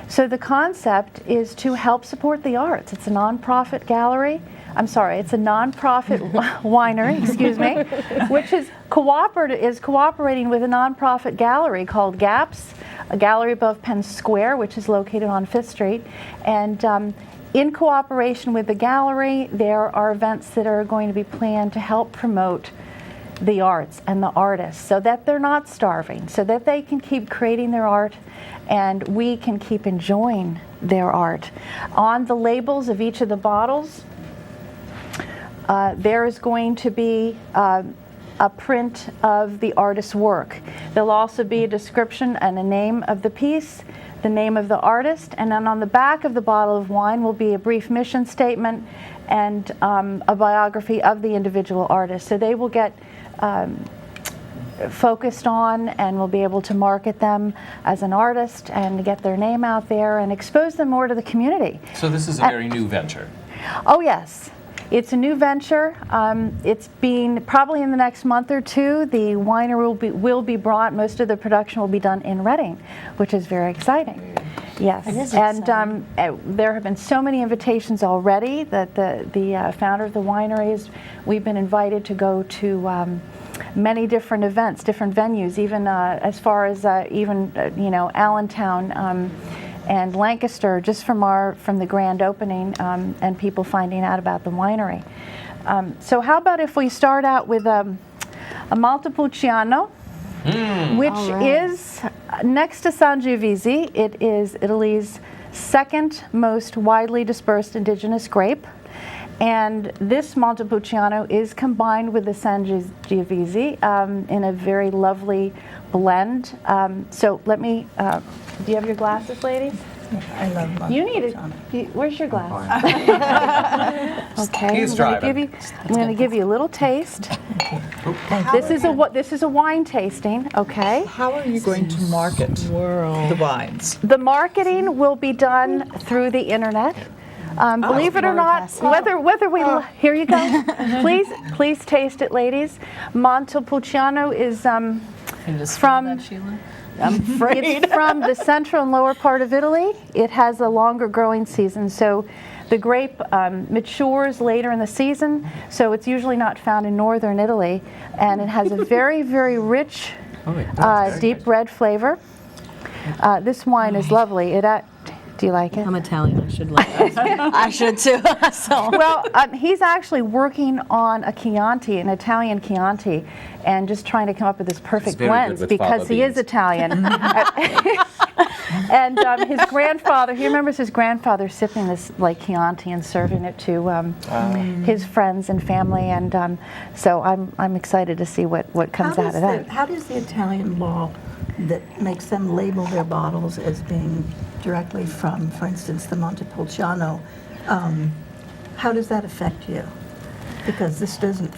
Speaker 14: So the concept is to help support the arts. It's a nonprofit gallery. I'm sorry, it's a nonprofit winery, excuse me, which is cooperating with a nonprofit gallery called GAPS, a gallery above Penn Square, which is located on 5th Street. And in cooperation with the gallery, there are events that are going to be planned to help promote the arts and the artists so that they're not starving, so that they can keep creating their art and we can keep enjoying their art. On the labels of each of the bottles, there is going to be a print of the artist's work. There'll also be a description and a name of the piece, the name of the artist, and then on the back of the bottle of wine will be a brief mission statement and a biography of the individual artist. So they will get focused on and will be able to market them as an artist and get their name out there and expose them more to the community.
Speaker 3: So this is a very new venture.
Speaker 14: Oh yes. It's a new venture. It's being probably in the next month or two. The winery will be brought. Most of the production will be done in Reading, which is very exciting. Yes, and there have been so many invitations already that the founder of the winery is. We've been invited to go to many different events, different venues, even as far as Allentown. And Lancaster, just from the grand opening, and people finding out about the winery. So how about if we start out with a Montepulciano, which is next to Sangiovese. It is Italy's second most widely dispersed indigenous grape. And this Montepulciano is combined with the Sangiovese in a very lovely blend. So let me, do you have your glasses, ladies?
Speaker 7: I love Montepulciano.
Speaker 14: You need it. Where's your glass? Okay.
Speaker 3: He's driving.
Speaker 14: I'm going to give you a little taste. This is a wine tasting. Okay.
Speaker 5: How are you going to market the wines?
Speaker 14: The marketing will be done through the internet. Believe it or not, whether we here you go. Please taste it, ladies. Montepulciano is from. It's from the central and lower part of Italy. It has a longer growing season, so the grape matures later in the season, so it's usually not found in northern Italy, and it has a very, very rich, deep red flavor. This wine is lovely. Do you like it?
Speaker 8: I'm Italian. I should like it. I should too. So.
Speaker 14: Well, he's actually working on a Chianti, an Italian Chianti, and just trying to come up with this perfect blend because he is Italian. And his grandfather, he remembers his grandfather sipping this like Chianti and serving it to his friends and family, and so I'm excited to see what comes out of that.
Speaker 7: How does the Italian law that makes them label their bottles as being directly from, for instance, the Montepulciano, how does that affect you? Because this isn't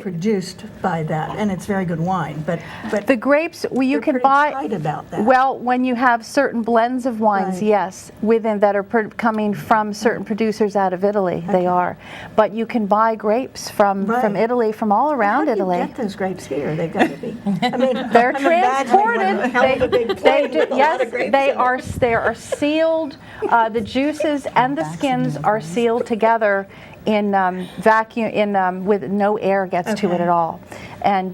Speaker 7: produced by that, and it's very good wine. But
Speaker 14: the grapes, you can buy.
Speaker 7: Tight about that.
Speaker 14: Well, when you have certain blends of wines, yes, within that are coming from certain producers out of Italy, they are. But you can buy grapes from Italy, from all around Italy.
Speaker 7: How do you get those grapes here? They've got to be. I mean,
Speaker 14: they're transported. They are sealed. The juices and the skins are sealed together in vacuum, with no air gets to it at all, and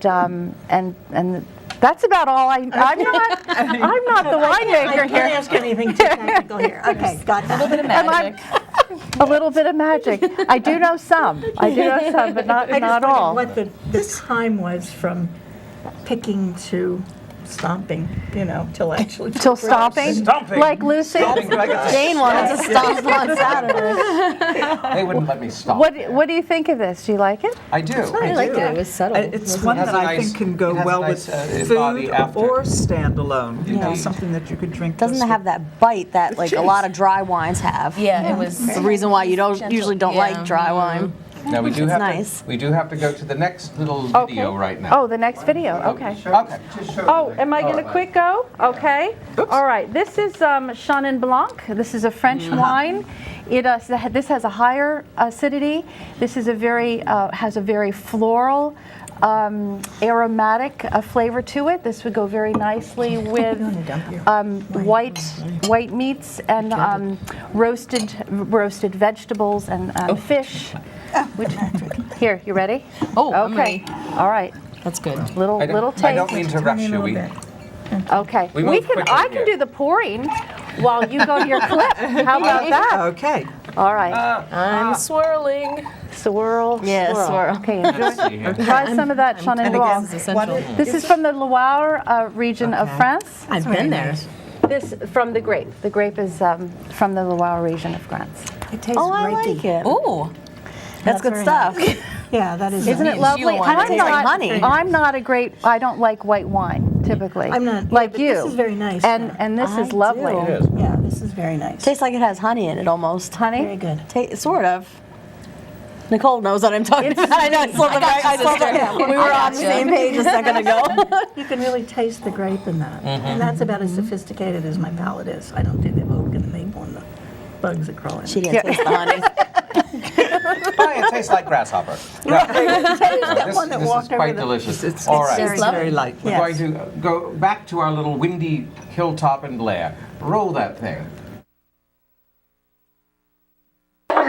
Speaker 14: that's about all. I'm not the winemaker here.
Speaker 7: I can't ask anything too technical here. Okay, got that.
Speaker 8: A little bit of magic.
Speaker 14: A little bit of magic. I do know some, but not all.
Speaker 7: What the time was from picking to stomping, till actually.
Speaker 14: Till stomping?
Speaker 3: Stomping.
Speaker 14: Like Lucy?
Speaker 3: Stomping like a
Speaker 8: Jane wanted to stomp on Saturday.
Speaker 3: They wouldn't let me stop.
Speaker 14: What do you think of this? Do you like it?
Speaker 3: I do.
Speaker 8: I liked it. It was subtle.
Speaker 5: It's one
Speaker 3: has
Speaker 5: that
Speaker 3: a
Speaker 5: I
Speaker 3: nice-
Speaker 5: think can go
Speaker 3: it has a
Speaker 5: well
Speaker 3: nice,
Speaker 5: with
Speaker 3: body
Speaker 5: food
Speaker 3: after.
Speaker 5: or standalone.
Speaker 8: Yeah.
Speaker 5: Something that you could drink.
Speaker 8: Doesn't
Speaker 5: just
Speaker 8: have that bite that like a lot of dry wines have.
Speaker 4: Yeah, it was
Speaker 8: the reason why you usually don't like dry wine.
Speaker 3: Now we do
Speaker 8: It's
Speaker 3: have
Speaker 8: nice.
Speaker 3: to. We do have to go to the next little
Speaker 14: Okay.
Speaker 3: video right now.
Speaker 14: Oh, the next video. Okay.
Speaker 3: Okay.
Speaker 14: Oh, am I going to quick go? Okay. All right. This is Chenin Blanc. This is a French wine. This has a higher acidity. This is has a very floral, aromatic flavor to it. This would go very nicely with white meats and roasted vegetables and fish. Here, you ready?
Speaker 4: Oh, I'm
Speaker 14: okay.
Speaker 4: ready.
Speaker 14: All right.
Speaker 4: That's good.
Speaker 14: Little taste.
Speaker 3: I don't mean to rush you.
Speaker 14: Okay.
Speaker 3: We move quickly
Speaker 14: I can
Speaker 3: here.
Speaker 14: do the pouring while you go to your clip. How about that?
Speaker 5: Okay.
Speaker 14: All right.
Speaker 4: I'm swirling.
Speaker 14: Swirl.
Speaker 8: Yeah, swirl.
Speaker 14: Okay,
Speaker 3: Let's see here.
Speaker 14: try some of that Chenin Blanc. This is from the Loire region of France.
Speaker 4: I've been there.
Speaker 14: This from the grape. The grape is from the Loire region of France.
Speaker 7: It tastes
Speaker 8: I
Speaker 7: great.
Speaker 8: like it.
Speaker 4: Ooh.
Speaker 8: That's good
Speaker 7: very
Speaker 8: stuff.
Speaker 7: Yeah, that is.
Speaker 14: Isn't it lovely?
Speaker 8: want it to taste like honey.
Speaker 14: I don't like white wine typically.
Speaker 7: I'm not.
Speaker 14: like
Speaker 7: but
Speaker 14: you.
Speaker 7: This is very nice.
Speaker 14: And this is lovely.
Speaker 8: do.
Speaker 3: It is.
Speaker 7: Yeah, this is very nice.
Speaker 8: Tastes like it has honey in it almost.
Speaker 14: Honey?
Speaker 7: Very good.
Speaker 8: Sort of. Nicole knows what I'm talking about. I know. We were on the same page a second ago.
Speaker 7: You can really taste the grape in that, and that's about as sophisticated as my palate is. I don't do the oak and the maple and the bugs that crawl in.
Speaker 8: She didn't taste the honey.
Speaker 3: It tastes like grasshopper. This is quite delicious.
Speaker 5: It's
Speaker 3: All right.
Speaker 5: very light.
Speaker 3: We're going to go back to our little windy hilltop in Blair. Roll that thing.
Speaker 9: So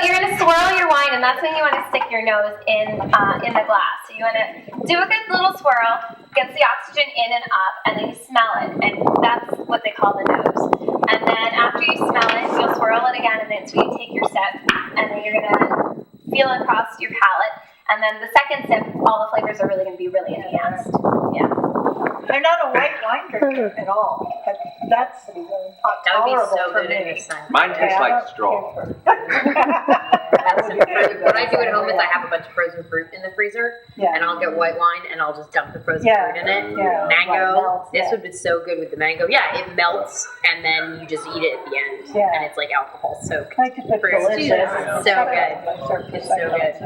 Speaker 9: you're going to swirl your wine, and that's when you want to stick your nose in the glass. So you want to do a good little swirl, gets the oxygen in and up, and then you smell it, and that's what they call the nose. And then after you smell it, you'll swirl it again, and then so you take your sip, and then you're going to feel it across your palate. And then the second sip, all the flavors are really going to be really enhanced. Yeah.
Speaker 10: I'm not a white wine drinker at all, but that's
Speaker 11: That would be so good in the sun.
Speaker 12: Mine tastes like straw.
Speaker 11: What I do at home is I have a bunch of frozen fruit in the freezer, and I'll get white wine and I'll just dump the frozen fruit in it. Mango, this would be so good with the mango. Yeah, it melts and then you just eat it at the end, and it's like alcohol soaked fruit.
Speaker 10: delicious.
Speaker 11: So good. It's so good.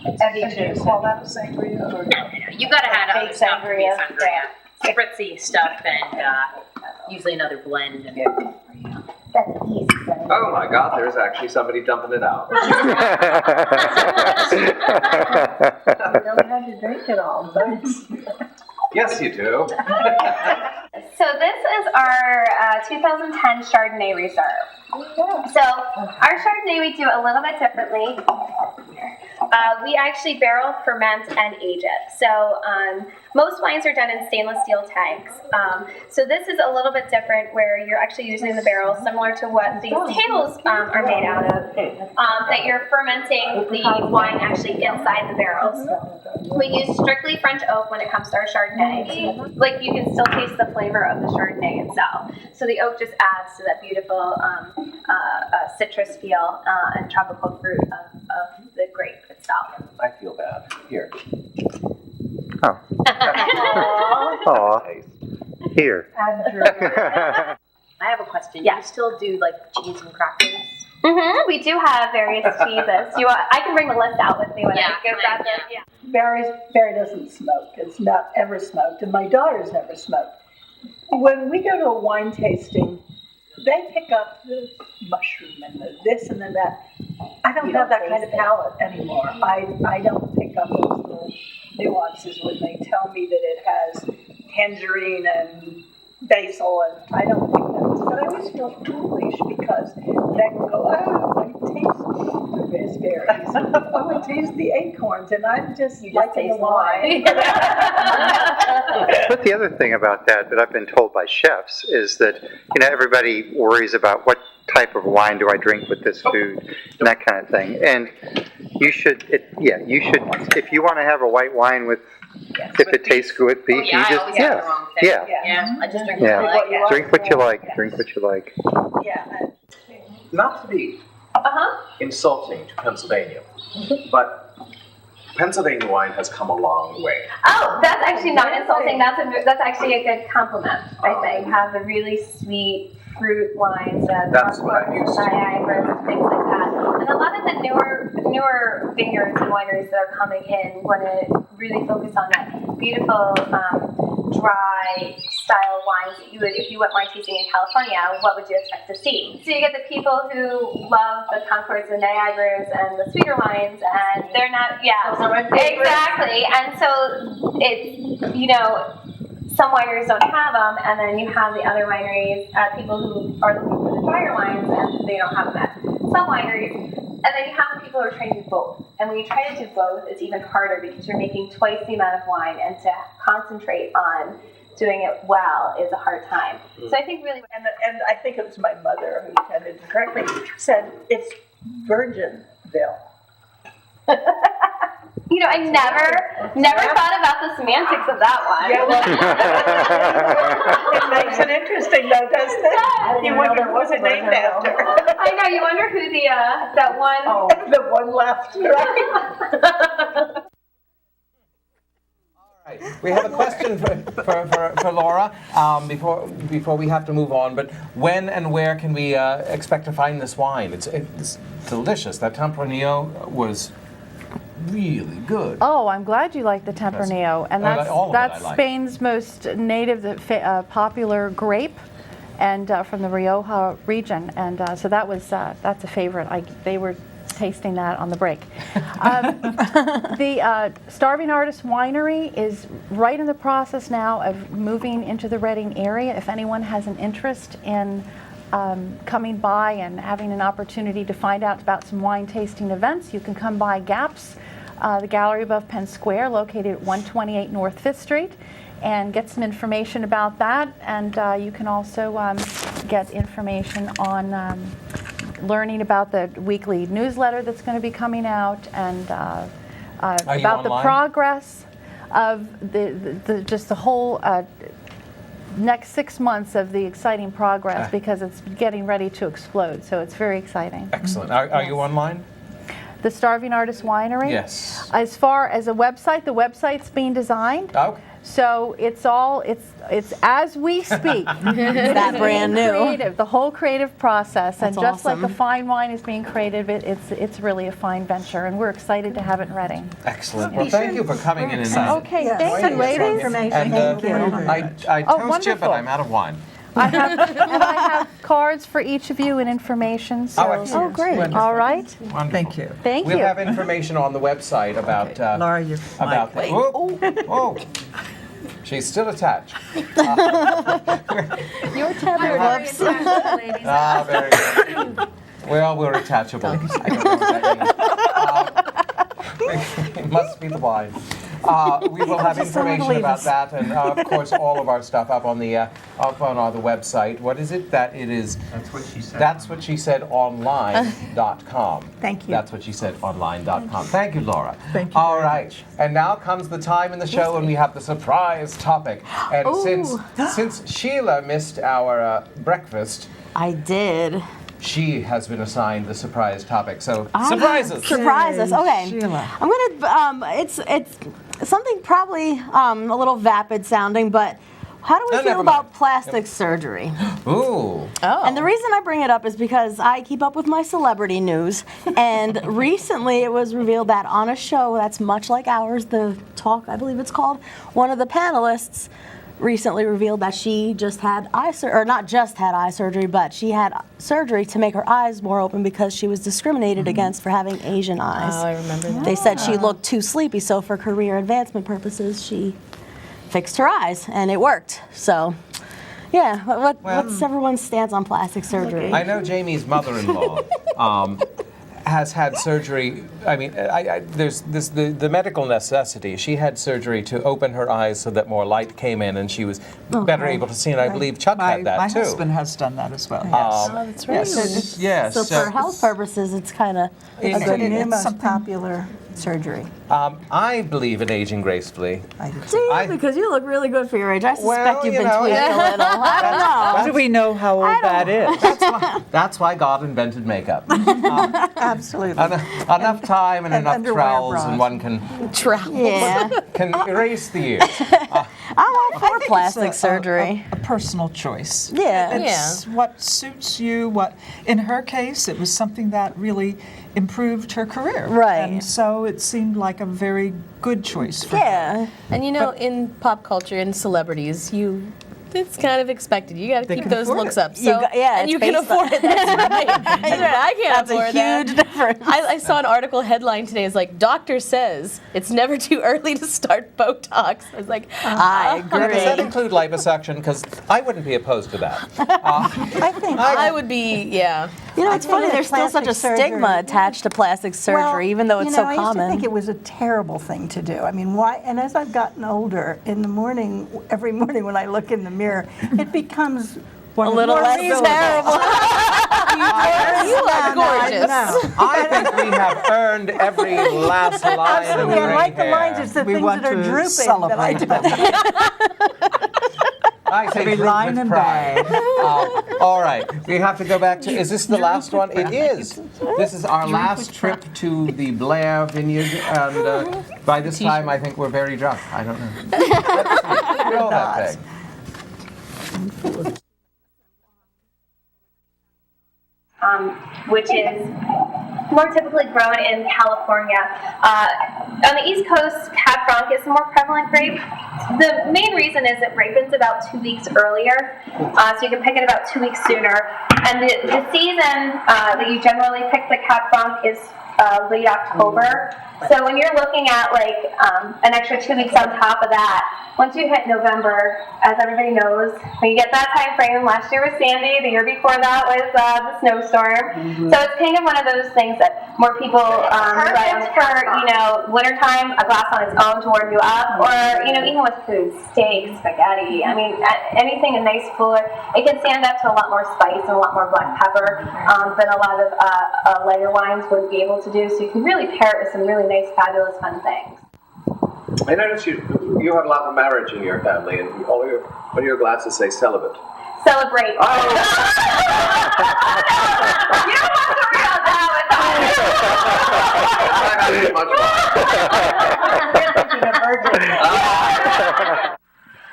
Speaker 10: And do you call that a sangria? Or
Speaker 11: No, you gotta have other stuff to be a sangria. Spritzy stuff and usually another blend.
Speaker 10: that's easy.
Speaker 12: Oh my God, there's actually somebody dumping it out.
Speaker 10: You don't have to drink it all, but
Speaker 12: Yes, you do.
Speaker 9: So this is our 2010 Chardonnay Reserve. So our Chardonnay we do a little bit differently. We actually barrel, ferment, and age it. So most wines are done in stainless steel tanks. So this is a little bit different where you're actually using the barrel similar to what these tables are made out of. That you're fermenting the wine actually inside the barrels. We use strictly French oak when it comes to our Chardonnay. Like you can still taste the flavor of the Chardonnay itself. So the oak just adds to that beautiful citrus feel and tropical fruit of the grape itself.
Speaker 12: I feel bad. Here.
Speaker 6: Oh. Aw. Here.
Speaker 11: I have a question.
Speaker 9: Yeah.
Speaker 11: You still do like cheese and crackers?
Speaker 9: Mm-hmm. We do have various cheeses. I can bring the list out with me when I go grab them. Yeah.
Speaker 10: Barry doesn't smoke. It's not ever smoked, and my daughter's never smoked. When we go to a wine tasting, they pick up the mushroom and the this and the that. I don't have that kind of palate anymore. I don't pick up those little nuances when they tell me that it has tangerine and basil, and I don't think that. But I always feel foolish because they will go, oh, I taste the raspberries. Oh, I taste the acorns, and I'm just liking the wine.
Speaker 6: But the other thing about that I've been told by chefs is that, everybody worries about what type of wine do I drink with this food and that kind of thing. And you should, if you want to have a white wine with If it tastes good, beef,
Speaker 11: yeah,
Speaker 6: you
Speaker 11: I always have the wrong thing.
Speaker 6: yeah.
Speaker 11: I just drink
Speaker 6: Yeah. Drink what you like. Drink what you like.
Speaker 10: Yeah.
Speaker 1: Not to be insulting to Pennsylvania, but Pennsylvania wine has come a long way.
Speaker 9: Oh, that's actually not insulting. That's actually a good compliment. I think have the really sweet fruit wines and
Speaker 1: That's what I'm used to.
Speaker 9: Niagara and things like that. And a lot of the newer vineyards and wineries that are coming in want to really focus on that beautiful dry style wines that you would, if you went wine tasting in California, what would you expect to see? So you get the people who love the Concords and Niagaras and the sweeter wines, and they're not, exactly. And so it's, you know, some wineries don't have them, and then you have the other wineries, people who are looking for the drier wines, and they don't have them at some wineries. And then you have the people who are trying to do both. And when you try to do both, it's even harder because you're making twice the amount of wine, and to concentrate on doing it well is a hard time. So I think really,
Speaker 10: and I think it was my mother who tended to correct me, said it's Virginville.
Speaker 9: you know, I never thought about the semantics of that one.
Speaker 10: Yeah, well, it makes it interesting though, doesn't it? You wonder what was it named after.
Speaker 9: I know, you wonder who the, that one.
Speaker 10: The one left, right?
Speaker 3: We have a question for Laura before we have to move on. But when and where can we expect to find this wine? It's delicious. That Tempranillo was really good.
Speaker 14: Oh, I'm glad you like the Tempranillo, and that's Spain's most native, popular grape, and from the Rioja region, and so that's a favorite. They were tasting that on the break. The Starving Artist Winery is right in the process now of moving into the Reading area. If anyone has an interest in coming by and having an opportunity to find out about some wine tasting events, you can come by GAPS, the gallery above Penn Square, located at 128 North 5th Street, and get some information about that. And you can also get information on learning about the weekly newsletter that's going to be coming out, and about the progress of the whole next 6 months of the exciting progress, because it's getting ready to explode. So it's very exciting.
Speaker 3: Excellent. Are you online?
Speaker 14: The Starving Artist Winery?
Speaker 3: Yes.
Speaker 14: As far as a website, the website's being designed.
Speaker 3: Okay.
Speaker 14: So it's as we speak.
Speaker 8: It's that brand new.
Speaker 14: The whole creative process,
Speaker 8: That's
Speaker 14: and just
Speaker 8: awesome.
Speaker 14: like a fine wine is being created, it's really a fine venture, and we're excited to have it in Reading.
Speaker 3: Excellent. Well, thank you for coming in.
Speaker 14: Okay, thank you, ladies.
Speaker 3: And I toast you, but I'm out of wine.
Speaker 14: I have cards for each of you and information. So.
Speaker 3: Oh,
Speaker 14: great.
Speaker 3: Wonderful.
Speaker 14: All right.
Speaker 3: Wonderful.
Speaker 5: Thank you.
Speaker 14: Thank
Speaker 3: we'll
Speaker 14: you.
Speaker 3: have information on the website about
Speaker 5: Laura, you're
Speaker 3: about
Speaker 5: Mike.
Speaker 3: Oh, she's still attached.
Speaker 14: You're tethered.
Speaker 3: Very good. Well, we're attachable. I don't know what that means. It must be the wine. We will have information about that, and of course all of our stuff up on the website. What is it? That it is.
Speaker 6: That's what she said.
Speaker 3: That's what she said online.com.
Speaker 7: Thank you.
Speaker 3: That's what she said online.com. Thank you, Laura.
Speaker 5: Thank you
Speaker 3: All
Speaker 5: very
Speaker 3: right,
Speaker 5: much.
Speaker 3: and now comes the time in the show when we have the surprise topic. And since Sheila missed our breakfast,
Speaker 8: I did.
Speaker 3: she has been assigned the surprise topic. So surprises.
Speaker 8: Surprise us. Okay.
Speaker 5: Sheila.
Speaker 8: I'm gonna. It's something probably a little vapid sounding, but how do we feel
Speaker 3: never
Speaker 8: about
Speaker 3: mind.
Speaker 8: plastic surgery?
Speaker 3: Ooh.
Speaker 8: And the reason I bring it up is because I keep up with my celebrity news, and recently it was revealed that on a show that's much like ours, The Talk, I believe it's called, one of the panelists recently revealed that she just had not just had eye surgery, but she had surgery to make her eyes more open because she was discriminated against for having Asian eyes.
Speaker 15: Oh, I remember that.
Speaker 8: They said she looked too sleepy, so for career advancement purposes, she fixed her eyes, and it worked. So, yeah, what's everyone's stance on plastic surgery?
Speaker 3: I know Jamie's mother-in-law has had surgery. I mean, there's the medical necessity. She had surgery to open her eyes so that more light came in, and she was better able to see. And I believe Chuck had that too.
Speaker 5: My husband has done that as well.
Speaker 8: That's right.
Speaker 3: Yes.
Speaker 8: So for health purposes, it's kind of
Speaker 7: It's the new most popular surgery?
Speaker 3: I believe in aging gracefully.
Speaker 8: Do you? Because you look really good for your age. I suspect you've been tweaked a little. I don't know.
Speaker 5: How do we know how old that is?
Speaker 3: That's why God invented makeup.
Speaker 7: Absolutely.
Speaker 3: Enough time and enough
Speaker 7: underwear
Speaker 3: trowels,
Speaker 7: bras.
Speaker 3: and one can can erase the years.
Speaker 8: I'm all for plastic surgery.
Speaker 5: A personal choice.
Speaker 8: Yeah.
Speaker 5: It's what suits you. What in her case, it was something that really improved her career.
Speaker 8: Right.
Speaker 5: And so it seemed like a very good choice for her.
Speaker 8: Yeah.
Speaker 4: And you know, in pop culture, in celebrities, it's kind of expected. You got to keep those looks up. So, and you can afford it. That's what I mean. I can't afford that.
Speaker 8: That's a huge difference.
Speaker 4: I saw an article headline today. It's like, doctor says it's never too early to start Botox. I was like,
Speaker 8: I agree.
Speaker 3: Does that include liposuction? Because I wouldn't be opposed to that.
Speaker 7: I think
Speaker 4: I would be, yeah.
Speaker 8: You know, it's funny, there's still such a stigma attached to plastic surgery, even though it's so
Speaker 7: I
Speaker 8: common.
Speaker 7: used to think it was a terrible thing to do. I mean, why? And as I've gotten older, in the morning, every morning when I look in the mirror, it becomes
Speaker 8: a little less terrible.
Speaker 4: You look gorgeous.
Speaker 3: I think we have earned every last line of
Speaker 7: Absolutely,
Speaker 3: gray
Speaker 7: I like the
Speaker 3: hair.
Speaker 7: lines. It's the
Speaker 5: We
Speaker 7: things
Speaker 5: want
Speaker 7: that are
Speaker 5: to
Speaker 7: drooping that I
Speaker 5: celebrate.
Speaker 7: do.
Speaker 3: I say
Speaker 5: Every
Speaker 3: droop
Speaker 5: line
Speaker 3: with
Speaker 5: and
Speaker 3: pride. All right, we have to go back to, is this the last one? It is. This is our last trip to the Blair Vineyards, and by this time I think we're very drunk. I don't know. Roll that thing.
Speaker 9: Which is more typically grown in California. On the East Coast, Cab Franc is a more prevalent grape. The main reason is it ripens about 2 weeks earlier, so you can pick it about 2 weeks sooner. And the season that you generally pick the Cab Franc is late October. So when you're looking at like an extra 2 weeks on top of that, once you hit November, as everybody knows, when you get that time frame, last year was Sandy, the year before that was the snowstorm. So it's kind of one of those things that more people rely on for, wintertime, a glass on its own to warm you up, or, even with food, steak, spaghetti, I mean, anything in nice cooler, it can stand up to a lot more spice and a lot more black pepper than a lot of lighter wines would be able to do. So you can really pair it with some really nice, fabulous, fun things.
Speaker 12: I noticed you have a lot of marriage in your family, and all your glasses say celibate.
Speaker 9: Celebrate. Oh. You don't have to read on that one.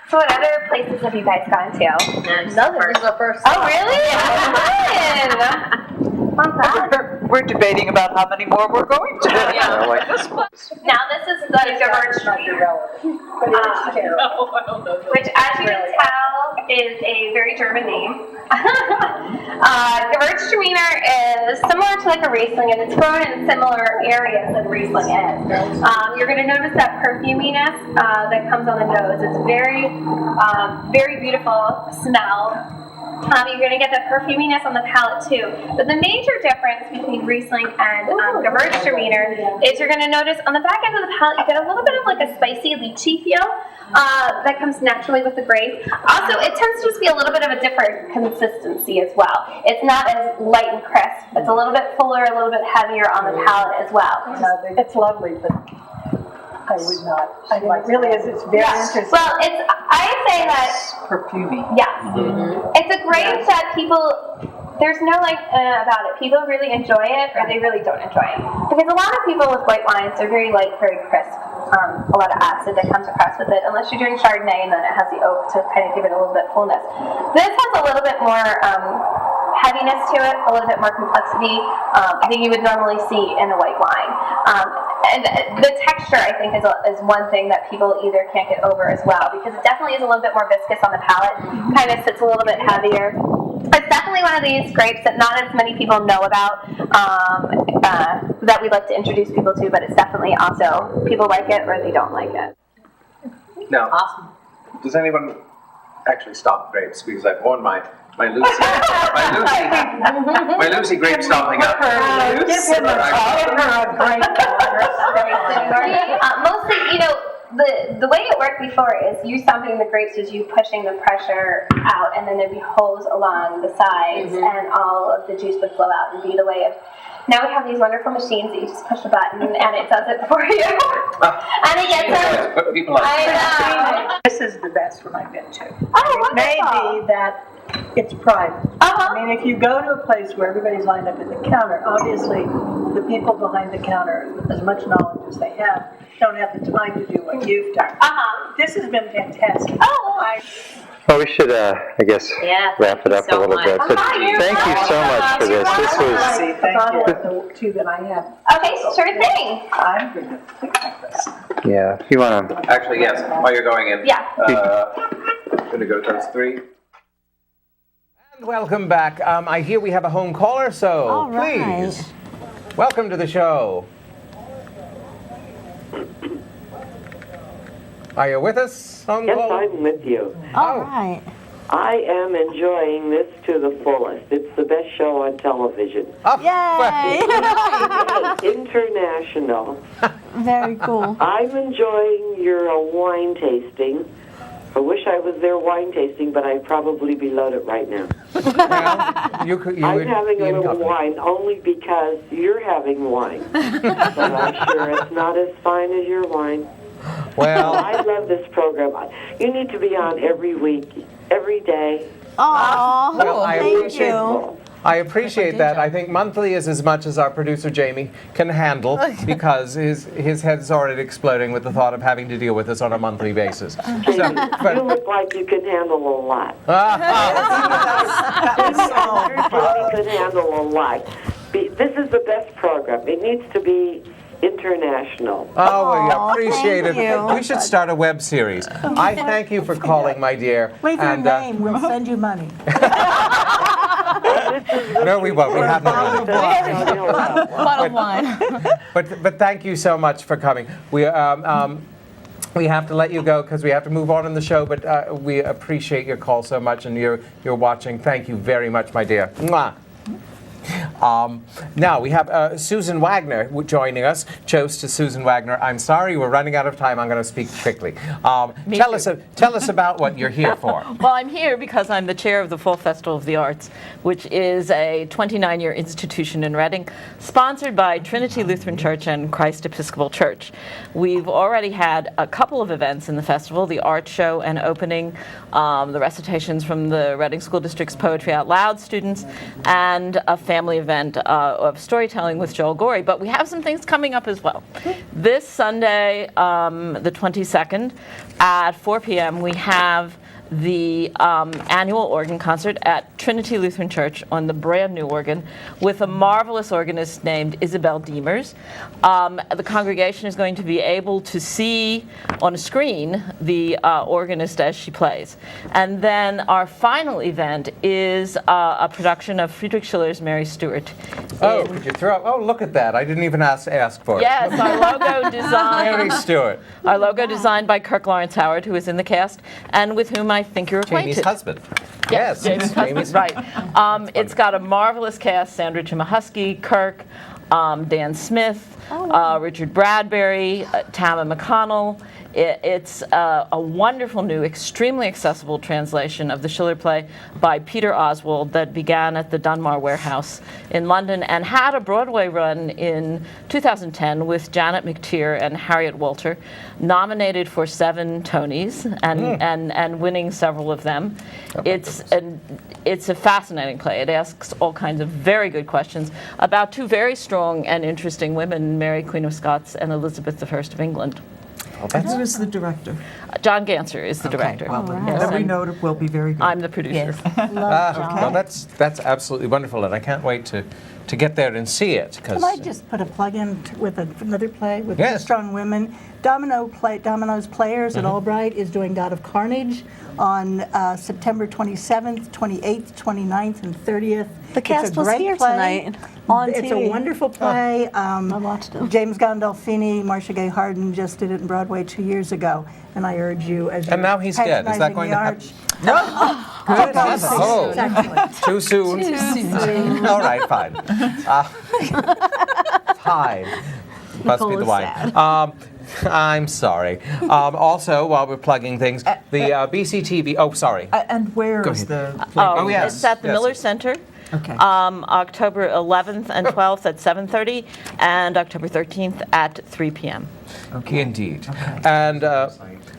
Speaker 9: So what other places have you guys gone to?
Speaker 11: Nothing. This is the first.
Speaker 9: Oh, really? Fun.
Speaker 5: We're debating about how many more we're going to.
Speaker 9: Yeah.
Speaker 12: Like this place.
Speaker 9: Now this is the Gewürztraminer, which, as you can tell, is a very German name. Gewürztraminer is similar to like a Riesling, and it's grown in similar areas than Riesling is. You're going to notice that perfuminess that comes on the nose. It's very, very beautiful smell. You're going to get the perfuminess on the palate too. But the major difference between Riesling and Gewürztraminer is you're going to notice on the back end of the palate you get a little bit of like a spicy lychee feel that comes naturally with the grape. Also, it tends to just be a little bit of a different consistency as well. It's not as light and crisp. It's a little bit fuller, a little bit heavier on the palate as well.
Speaker 10: It's lovely, but I would not. It really is. It's very interesting.
Speaker 9: Well, I say that
Speaker 5: perfumey.
Speaker 9: Yes. It's a grape that people, there's no about it. People really enjoy it or they really don't enjoy it. Because a lot of people with white wines, they're very light, very crisp. A lot of acid that comes across with it, unless you're doing Chardonnay and then it has the oak to kind of give it a little bit fullness. This has a little bit more heaviness to it, a little bit more complexity than you would normally see in a white wine. And the texture, I think, is one thing that people either can't get over as well, because it definitely is a little bit more viscous on the palate, kind of sits a little bit heavier. It's definitely one of these grapes that not as many people know about, that we'd like to introduce people to, but it's definitely also, people like it or they don't like it.
Speaker 12: Now, does anyone actually stop grapes? Because I've worn my Lucy grape stomping up.
Speaker 10: Give her a break.
Speaker 9: Mostly, the way it worked before is you stomping the grapes is you pushing the pressure out, and then there'd be holes along the sides, and all of the juice would flow out and be the way of now we have these wonderful machines that you just push a button and it does it for you. And it gets them.
Speaker 12: People like
Speaker 9: I know.
Speaker 10: This is the best one I've been to.
Speaker 9: Oh,
Speaker 10: It may
Speaker 9: wonderful.
Speaker 10: be that it's private. I mean, if you go to a place where everybody's lined up at the counter, obviously the people behind the counter, as much knowledge as they have, don't have the time to do what you've done. This has been fantastic.
Speaker 6: Well, we should, I guess, wrap it up a little bit. But thank you so much for this. This was.
Speaker 10: The two that I have.
Speaker 9: Okay, sure thing.
Speaker 10: I'm going to pick this.
Speaker 6: Yeah, if you want to.
Speaker 12: Actually, yes. While you're going in,
Speaker 9: Yeah.
Speaker 12: going to go to those 3.
Speaker 3: And welcome back. I hear we have a home caller, so
Speaker 8: All right.
Speaker 3: please, welcome to the show. Are you with us, home
Speaker 15: Yes,
Speaker 3: caller?
Speaker 15: I'm with you.
Speaker 8: All right.
Speaker 15: I am enjoying this to the fullest. It's the best show on television.
Speaker 8: Yay!
Speaker 15: International.
Speaker 8: Very cool.
Speaker 15: I'm enjoying your wine tasting. I wish I was there wine tasting, but I'd probably be loaded right now.
Speaker 3: You
Speaker 15: I'm
Speaker 3: would
Speaker 15: having
Speaker 3: be
Speaker 15: a
Speaker 3: in
Speaker 15: little
Speaker 3: company.
Speaker 15: wine only because you're having wine. But I'm sure it's not as fine as your wine.
Speaker 3: Well,
Speaker 15: I love this program. You need to be on every week, every day.
Speaker 8: Oh,
Speaker 3: well, I
Speaker 8: thank
Speaker 3: appreciate
Speaker 8: you.
Speaker 3: I appreciate that. I think monthly is as much as our producer Jamie can handle because his head's already exploding with the thought of having to deal with this on a monthly basis.
Speaker 15: You look like you can handle a lot. You could handle a lot. This is the best program. It needs to be international.
Speaker 3: Oh, well, appreciate it.
Speaker 8: thank you.
Speaker 3: We should start a web series. I thank you for calling, my dear.
Speaker 7: Leave your
Speaker 3: And,
Speaker 7: name. We'll send you money.
Speaker 3: no, we won't. We have no money.
Speaker 8: Bottom line.
Speaker 3: But thank you so much for coming. We have to let you go because we have to move on in the show. But we appreciate your call so much, and you're watching. Thank you very much, my dear. Mwah. Now we have Susan Wagner joining us. Toast to Susan Wagner. I'm sorry, we're running out of time. I'm going to speak quickly. Tell us about what you're here for.
Speaker 16: Well, I'm here because I'm the chair of the Fall Festival of the Arts, which is a 29-year institution in Reading, sponsored by Trinity Lutheran Church and Christ Episcopal Church. We've already had a couple of events in the festival: the art show and opening, the recitations from the Reading School District's Poetry Out Loud students, and a family event of storytelling with Joel Gorey. But we have some things coming up as well. This Sunday, the 22nd, at 4 p.m., we have the annual organ concert at Trinity Lutheran Church on the brand new organ with a marvelous organist named Isabel Diemers. The congregation is going to be able to see on a screen the organist as she plays. And then our final event is a production of Friedrich Schiller's Mary Stuart.
Speaker 3: Oh, could you throw? Oh, look at that! I didn't even ask for it.
Speaker 16: Yes, our logo design.
Speaker 3: Mary Stuart.
Speaker 16: Our logo designed by Kirk Lawrence Howard, who is in the cast, and with whom I think you're acquainted.
Speaker 3: Jamie's husband.
Speaker 16: Yes, Jamie's husband. Right. It's got a marvelous cast: Sandra Chimahusky, Kirk, Dan Smith, Richard Bradbury, Tama McConnell. It's a wonderful new, extremely accessible translation of the Schiller play by Peter Oswald that began at the Dunmar Warehouse in London and had a Broadway run in 2010 with Janet McTeer and Harriet Walter, nominated for 7 Tonys and winning several of them. It's a fascinating play. It asks all kinds of very good questions about 2 very strong and interesting women, Mary Queen of Scots and Elizabeth I of England.
Speaker 5: Who is the director?
Speaker 16: John Ganser is the director.
Speaker 5: Well, then,
Speaker 16: Yes,
Speaker 5: every
Speaker 16: and
Speaker 5: note will be very good.
Speaker 16: I'm the producer.
Speaker 3: Well, that's absolutely wonderful, and I can't wait to get there and see it.
Speaker 7: Can I just put a plug in with another play with
Speaker 3: Yes.
Speaker 7: strong women? Domino's Players at Albright is doing God of Carnage on September 27th, 28th, 29th, and 30th.
Speaker 8: The cast
Speaker 7: it's a
Speaker 8: was
Speaker 7: great
Speaker 8: here
Speaker 7: play.
Speaker 8: tonight on
Speaker 7: It's
Speaker 8: TV.
Speaker 7: a wonderful play.
Speaker 8: I watched it.
Speaker 7: James Gandolfini, Marcia Gay Harden just did it in Broadway 2 years ago, and I urge you as
Speaker 3: And now he's dead. Is that going to happen? Good. Oh, too soon.
Speaker 8: Too soon.
Speaker 3: All right, fine. Fine. Must be the wine. I'm sorry. Also, while we're plugging things, the BCTV. Oh, sorry.
Speaker 5: And where
Speaker 3: Go
Speaker 5: is
Speaker 3: ahead.
Speaker 5: the play?
Speaker 3: Oh, yes.
Speaker 16: It's at the
Speaker 3: yes.
Speaker 16: Miller Center
Speaker 5: Okay.
Speaker 16: October 11th and 12th at 7:30, and October 13th at 3 p.m.
Speaker 3: Okay. Indeed. Okay. And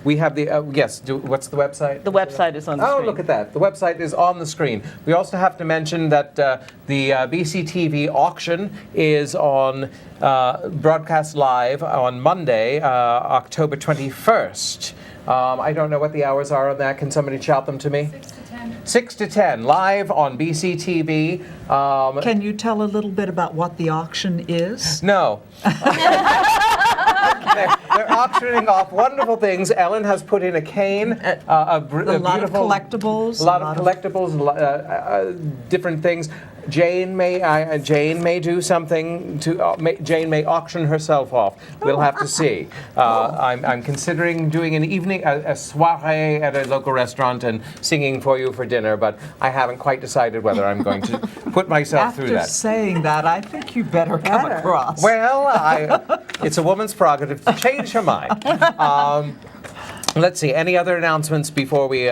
Speaker 3: we have the, what's the website?
Speaker 16: The website is on the screen.
Speaker 3: Oh, look at that. The website is on the screen. We also have to mention that the BCTV auction is on broadcast live on Monday, October 21st. I don't know what the hours are on that. Can somebody shout them to me? 6 to 10, live on BCTV.
Speaker 5: Can you tell a little bit about what the auction is?
Speaker 3: No. They're auctioning off wonderful things. Ellen has put in a cane, a
Speaker 5: lot of collectibles.
Speaker 3: A lot of collectibles, different things. Jane may do something to. Jane may auction herself off. We'll have to see. I'm considering doing an evening, a soiree at a local restaurant and singing for you for dinner, but I haven't quite decided whether I'm going to put myself through that.
Speaker 5: After saying that, I think you better come across.
Speaker 3: Well, it's a woman's prerogative to change her mind. Let's see. Any other announcements before we?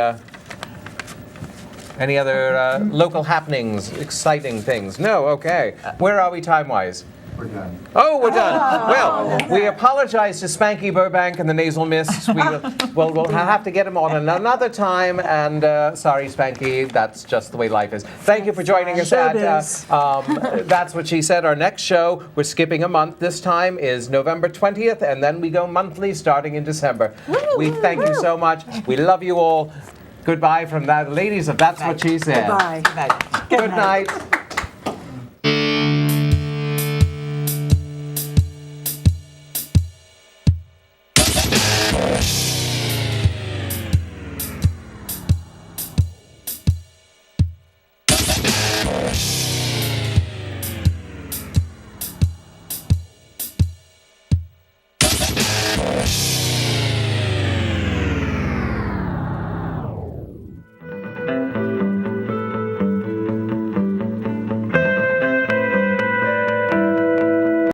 Speaker 3: Any other local happenings, exciting things? No, okay. Where are we time-wise?
Speaker 6: We're done.
Speaker 3: Oh, we're done. Well, we apologize to Spanky Burbank and the Nasal Mists. We'll have to get him on another time. And sorry, Spanky, that's just the way life is. Thank you for joining us at That's What She Said. Our next show, we're skipping a month. This time is November 20th, and then we go monthly starting in December. We thank you so much. We love you all. Goodbye from that ladies of That's What She Said.
Speaker 5: Goodbye.
Speaker 3: Good night.